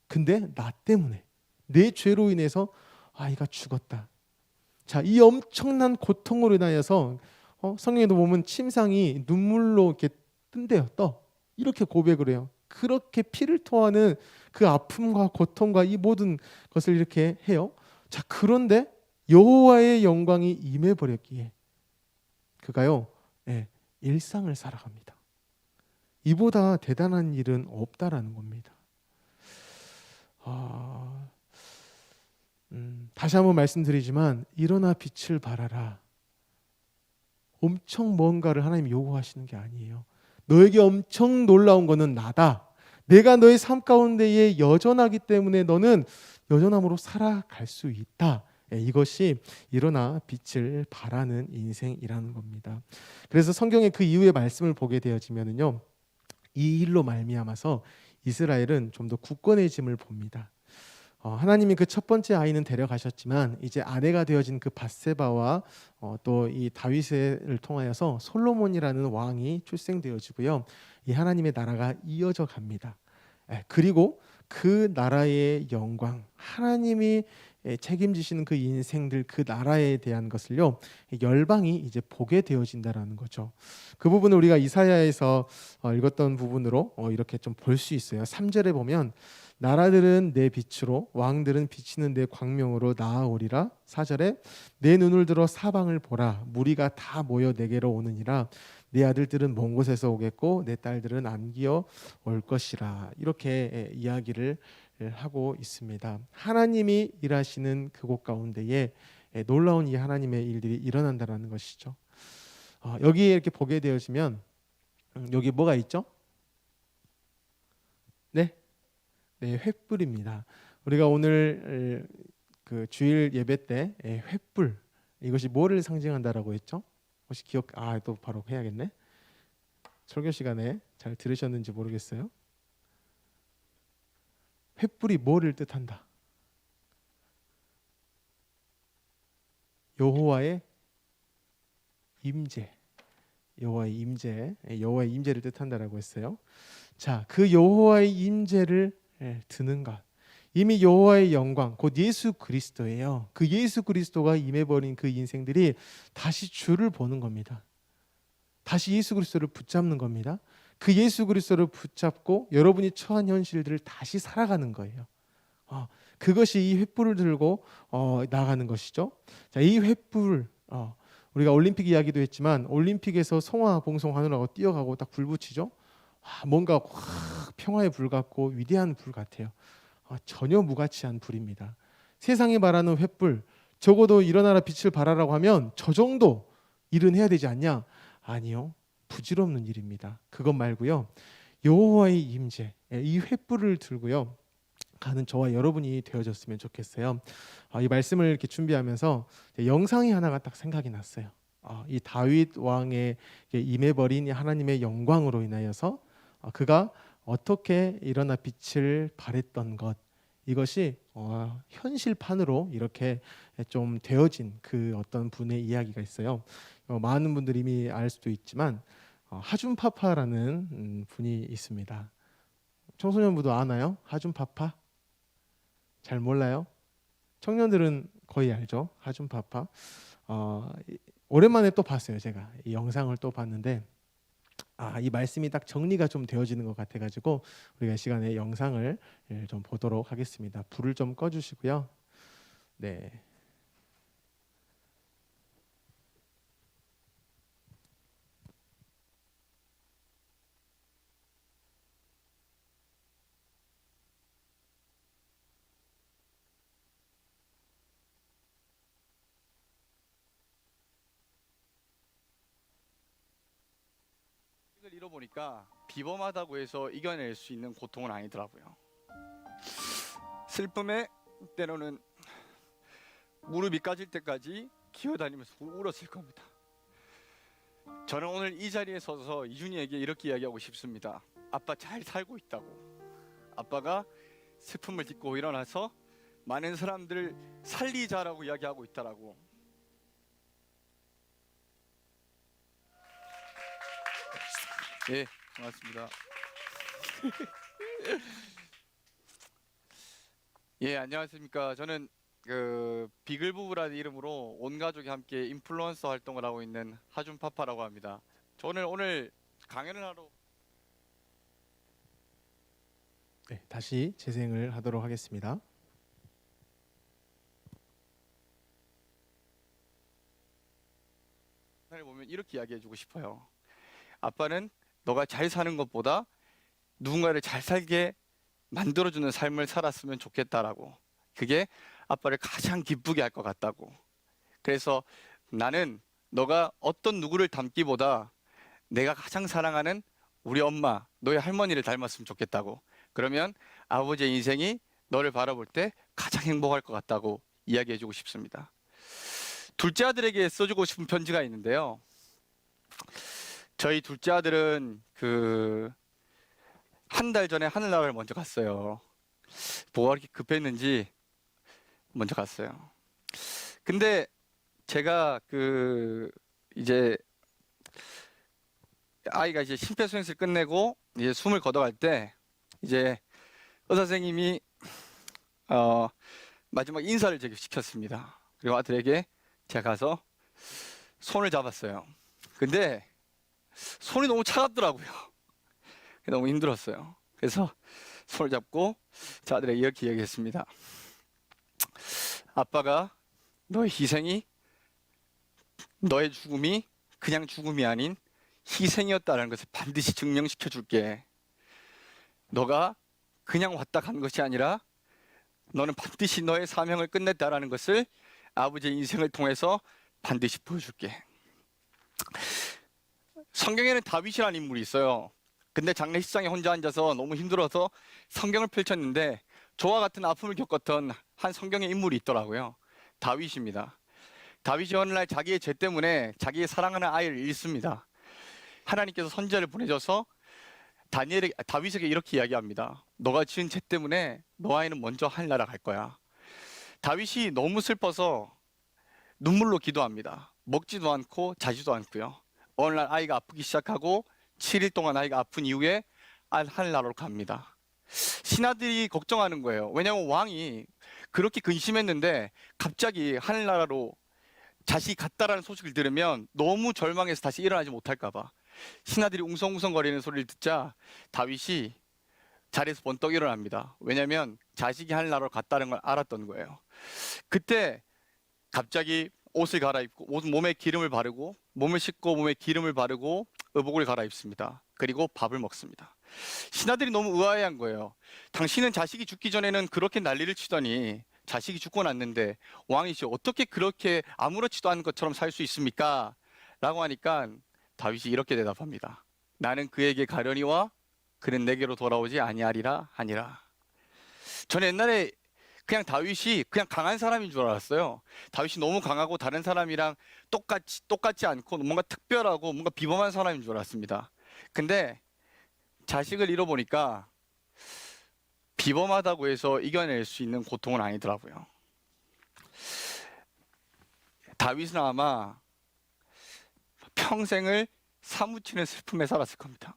근데 나 때문에, 내 죄로 인해서 아이가 죽었다. 자, 이 엄청난 고통으로 인하여서 성경에도 보면 침상이 눈물로 이렇게 뜬대요. 이렇게 고백을 해요. 그렇게 피를 토하는 그 아픔과 고통과 이 모든 것을 이렇게 해요. 자, 그런데 여호와의 영광이 임해 버렸기에 그가요, 일상을 살아갑니다. 이보다 대단한 일은 없다라는 겁니다. 다시 한번 말씀드리지만 일어나 빛을 발하라. 엄청 뭔가를 하나님이 요구하시는 게 아니에요. 너에게 엄청 놀라운 거는 나다. 내가 너의 삶 가운데에 여전하기 때문에 너는 여전함으로 살아갈 수 있다. 이것이 일어나 빛을 발하는 인생이라는 겁니다. 그래서 성경의 그 이후의 말씀을 보게 되어지면은요, 이 일로 말미암아서 이스라엘은 좀 더 굳건해짐을 봅니다. 하나님이 그 첫 번째 아이는 데려가셨지만 이제 아내가 되어진 그 밧세바와 또 이 다윗을 통하여서 솔로몬이라는 왕이 출생되어지고요, 이 하나님의 나라가 이어져 갑니다. 그리고 그 나라의 영광, 하나님이 책임지시는 그 인생들, 그 나라에 대한 것을요, 열방이 이제 보게 되어진다라는 거죠. 그 부분을 우리가 이사야에서 읽었던 부분으로 이렇게 좀 볼 수 있어요. 3절에 보면 나라들은 내 빛으로, 왕들은 비치는 내 광명으로 나아오리라. 4절에 내 눈을 들어 사방을 보라. 무리가 다 모여 내게로 오느니라. 내 아들들은 먼 곳에서 오겠고 내 딸들은 안기어 올 것이라. 이렇게 이야기를 하고 있습니다. 하나님이 일하시는 그곳 가운데에 놀라운 이 하나님의 일들이 일어난다는 것이죠. 여기에 이렇게 보게 되어지면 여기 뭐가 있죠? 네, 횃불입니다. 우리가 오늘 그 주일 예배 때 횃불, 이것이 뭐를 상징한다라고 했죠? 혹시 기억? 또 바로 해야겠네. 설교 시간에 잘 들으셨는지 모르겠어요. 횃불이 뭐를 뜻한다? 여호와의 임재, 여호와의 임재를 뜻한다라고 했어요. 자, 그 여호와의 임재를 드는 것, 이미 여호와의 영광, 곧 예수 그리스도예요. 그 예수 그리스도가 임해버린 그 인생들이 다시 주를 보는 겁니다. 다시 예수 그리스도를 붙잡는 겁니다. 그 예수 그리스도를 붙잡고 여러분이 처한 현실들을 다시 살아가는 거예요. 그것이 이 횃불을 들고 나가는 것이죠. 자, 이 횃불, 우리가 올림픽 이야기도 했지만 올림픽에서 성화 봉송하느라고 뛰어가고 딱 불 붙이죠. 뭔가 평화의 불 같고 위대한 불 같아요. 전혀 무가치한 불입니다. 세상이 말하는 횃불, 적어도 일어나라 빛을 발하라고 하면 저 정도 일은 해야 되지 않냐? 아니요, 부질없는 일입니다. 그것 말고요, 여호와의 임재, 이 횃불을 들고요 가는 저와 여러분이 되어졌으면 좋겠어요. 이 말씀을 이렇게 준비하면서 영상이 하나가 딱 생각이 났어요. 이 다윗 왕의 임해버린 이 하나님의 영광으로 인하여서 그가 어떻게 일어나 빛을 발했던 것, 이것이 현실판으로 이렇게 좀 되어진 그 어떤 분의 이야기가 있어요. 많은 분들이 이미 알 수도 있지만 하준파파라는 분이 있습니다. 청소년부도 아나요? 하준파파? 잘 몰라요? 청년들은 거의 알죠. 하준파파. 오랜만에 또 봤어요. 제가 이 영상을 또 봤는데 이 말씀이 딱 정리가 좀 되어지는 것 같아가지고 우리가 이 시간에 영상을 좀 보도록 하겠습니다. 불을 좀 꺼주시고요. 네. 이걸 잃어보니까 비범하다고 해서 이겨낼 수 있는 고통은 아니더라고요. 슬픔에 때로는 무릎이 까질 때까지 기어다니면서 울었을 겁니다. 저는 오늘 이 자리에 서서 이준이에게 이렇게 이야기하고 싶습니다. 아빠 잘 살고 있다고. 아빠가 슬픔을 딛고 일어나서 많은 사람들을 살리자라고 이야기하고 있다라고. 예, 고맙습니다. 예, 안녕하십니까. 저는 비글 부부라는 이름으로 온 가족이 함께 인플루언서 활동을 하고 있는 하준파파라고 합니다. 저는 오늘 강연을 하러 네, 다시 재생을 하도록 하겠습니다. 보면 이렇게 이야기해주고 싶어요. 아빠는 너가 잘 사는 것보다 누군가를 잘 살게 만들어주는 삶을 살았으면 좋겠다라고. 그게 아빠를 가장 기쁘게 할 것 같다고. 그래서 나는 너가 어떤 누구를 닮기보다 내가 가장 사랑하는 우리 엄마, 너의 할머니를 닮았으면 좋겠다고. 그러면 아버지의 인생이 너를 바라볼 때 가장 행복할 것 같다고 이야기해주고 싶습니다. 둘째 아들에게 써주고 싶은 편지가 있는데요. 저희 둘째 아들은 한 달 전에 하늘나라를 먼저 갔어요. 뭐가 그렇게 급했는지 먼저 갔어요. 근데 제가 이제 아이가 이제 심폐소생술 끝내고 이제 숨을 걷어갈 때 이제 의사 선생님이 마지막 인사를 제게 시켰습니다. 그리고 아들에게 제가 가서 손을 잡았어요. 근데 손이 너무 차갑더라고요. 너무 힘들었어요. 그래서 손을 잡고 제 아들에게 이렇게 얘기했습니다. 아빠가 너의 희생이, 너의 죽음이 그냥 죽음이 아닌 희생이었다는 것을 반드시 증명시켜 줄게. 너가 그냥 왔다 간 것이 아니라 너는 반드시 너의 사명을 끝냈다라는 것을 아버지의 인생을 통해서 반드시 보여줄게. 성경에는 다윗이라는 인물이 있어요. 근데 장례식장에 혼자 앉아서 너무 힘들어서 성경을 펼쳤는데 저와 같은 아픔을 겪었던 한 성경의 인물이 있더라고요. 다윗입니다. 다윗이 어느 날 자기의 죄 때문에 자기의 사랑하는 아이를 잃습니다. 하나님께서 선지자를 보내줘서 다윗에게 이렇게 이야기합니다. 너가 지은 죄 때문에 너 아이는 먼저 하늘나라 갈 거야. 다윗이 너무 슬퍼서 눈물로 기도합니다. 먹지도 않고 자지도 않고요. 어느 날 아이가 아프기 시작하고 7일 동안 아이가 아픈 이후에 하늘나라로 갑니다. 신하들이 걱정하는 거예요. 왜냐하면 왕이 그렇게 근심했는데 갑자기 하늘나라로 자식이 갔다라는 소식을 들으면 너무 절망해서 다시 일어나지 못할까 봐. 신하들이 웅성웅성거리는 소리를 듣자 다윗이 자리에서 번떡 일어납니다. 왜냐하면 자식이 하늘나라로 갔다는 걸 알았던 거예요. 그때 갑자기 옷을 갈아입고 몸에 기름을 바르고 몸을 씻고 몸에 기름을 바르고 의복을 갈아입습니다. 그리고 밥을 먹습니다. 신하들이 너무 의아해한 거예요. 당신은 자식이 죽기 전에는 그렇게 난리를 치더니 자식이 죽고 났는데 왕이시 어떻게 그렇게 아무렇지도 않은 것처럼 살 수 있습니까? 라고 하니까 다윗이 이렇게 대답합니다. 나는 그에게 가려니와 그는 내게로 돌아오지 아니하리라 하니라. 저는 옛날에 그냥 다윗이 그냥 강한 사람인 줄 알았어요. 다윗이 너무 강하고 다른 사람이랑 똑같지 않고 뭔가 특별하고 뭔가 비범한 사람인 줄 알았습니다. 근데 자식을 잃어보니까 비범하다고 해서 이겨낼 수 있는 고통은 아니더라고요. 다윗은 아마 평생을 사무치는 슬픔에 살았을 겁니다.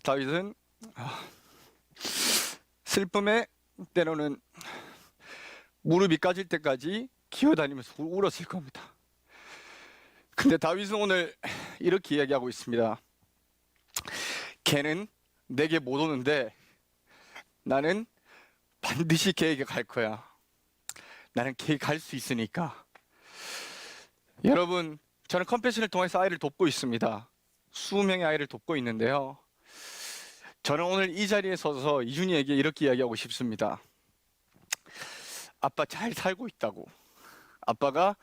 다윗은 슬픔에 때로는 무릎이 까질 때까지 기어다니면서 울었을 겁니다. 근데 다윗은 오늘 이렇게 이야기하고 있습니다. 걔는 내게 못 오는데 나는 반드시 걔에게 갈 거야. 나는 걔에게 갈 수 있으니까. 여러분, 저는 컴패션을 통해서 아이를 돕고 있습니다. 수명의 아이를 돕고 있는데요. 저는 오늘 이 자리에 서서 이준이에게 이렇게 이야기하고 싶습니다. 아빠 잘 살고 있다고. 아빠가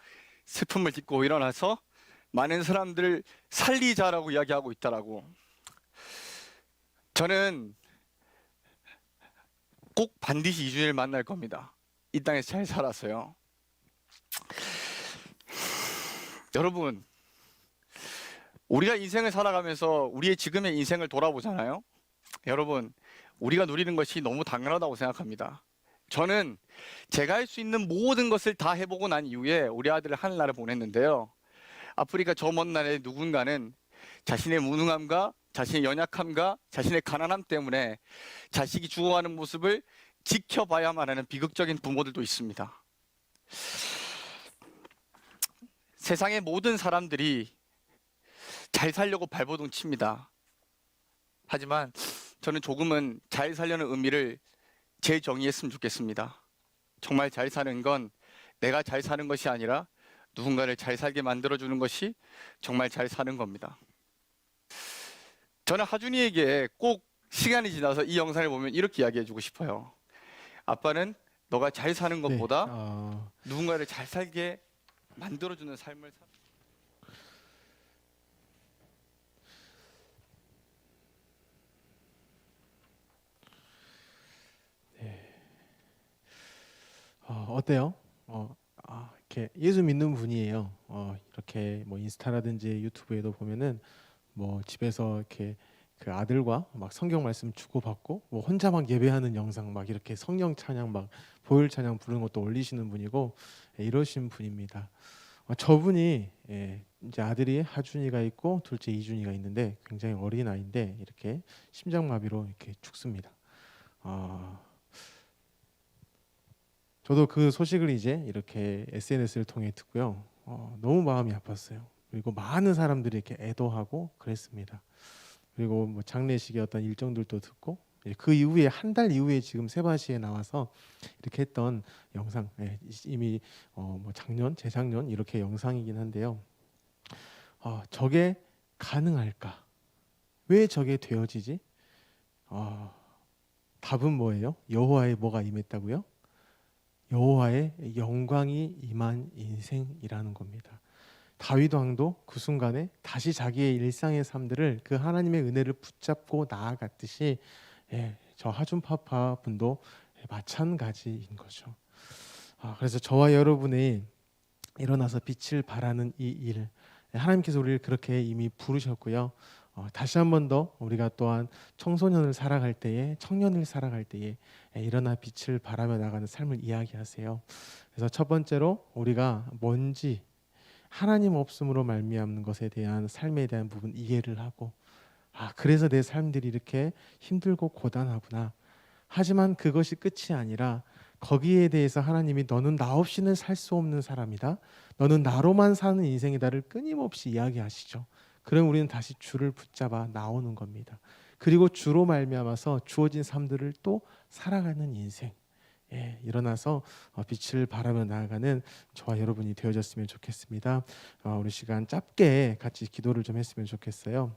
슬픔을 딛고 일어나서 많은 사람들을 살리자라고 이야기하고 있다라고. 저는 꼭 반드시 이준이를 만날 겁니다. 이 땅에서 잘 살았어요. 여러분, 우리가 인생을 살아가면서 우리의 지금의 인생을 돌아보잖아요. 여러분, 우리가 누리는 것이 너무 당연하다고 생각합니다. 저는 제가 할 수 있는 모든 것을 다 해보고 난 이후에 우리 아들을 하늘나라에 보냈는데요. 아프리카 저 먼 나라의 누군가는 자신의 무능함과 자신의 연약함과 자신의 가난함 때문에 자식이 죽어가는 모습을 지켜봐야만 하는 비극적인 부모들도 있습니다. 세상의 모든 사람들이 잘 살려고 발버둥 칩니다. 하지만 저는 조금은 잘 살려는 의미를 재정의했으면 좋겠습니다. 정말 잘 사는 건 내가 잘 사는 것이 아니라 누군가를 잘 살게 만들어주는 것이 정말 잘 사는 겁니다. 저는 하준이에게 꼭 시간이 지나서 이 영상을 보면 이렇게 이야기해주고 싶어요. 아빠는 너가 잘 사는 것보다 누군가를 잘 살게 만들어주는 삶을 어때요? 이렇게 예수 믿는 분이에요. 이렇게 뭐 인스타라든지 유튜브에도 보면은 뭐 집에서 이렇게 그 아들과 막 성경 말씀 주고받고 뭐 혼자 막 예배하는 영상 막 이렇게 성령 찬양 막 보혈 찬양 부르는 것도 올리시는 분이고 이러신 분입니다. 저분이 이제 아들이 하준이가 있고 둘째 이준이가 있는데 굉장히 어린 아이인데 이렇게 심장마비로 이렇게 죽습니다. 저도 그 소식을 이제 이렇게 SNS를 통해 듣고요. 너무 마음이 아팠어요. 그리고 많은 사람들이 이렇게 애도하고 그랬습니다. 그리고 뭐 장례식의 어떤 일정들도 듣고 그 이후에 한 달 이후에 지금 세바시에 나와서 이렇게 했던 영상 이미 뭐 작년, 재작년 이렇게 영상이긴 한데요. 저게 가능할까? 왜 저게 되어지지? 답은 뭐예요? 여호와의 뭐가 임했다고요? 여호와의 영광이 임한 인생이라는 겁니다. 다윗 왕도 그 순간에 다시 자기의 일상의 삶들을 그 하나님의 은혜를 붙잡고 나아갔듯이 저 하준 파파 분도 마찬가지인 거죠. 그래서 저와 여러분이 일어나서 빛을 발하는 이 일, 하나님께서 우리를 그렇게 이미 부르셨고요. 다시 한 번 더 우리가 또한 청소년을 살아갈 때에, 청년을 살아갈 때에 일어나 빛을 발하며 나가는 삶을 이야기하세요. 그래서 첫 번째로 우리가 뭔지 하나님 없음으로 말미암는 것에 대한 삶에 대한 부분 이해를 하고 그래서 내 삶들이 이렇게 힘들고 고단하구나. 하지만 그것이 끝이 아니라 거기에 대해서 하나님이 너는 나 없이는 살 수 없는 사람이다. 너는 나로만 사는 인생이다를 끊임없이 이야기하시죠. 그럼 우리는 다시 주를 붙잡아 나오는 겁니다. 그리고 주로 말미암아서 주어진 삶들을 또 살아가는 인생. 일어나서 빛을 발하며 나아가는 저와 여러분이 되어졌으면 좋겠습니다. 우리 시간 짧게 같이 기도를 좀 했으면 좋겠어요.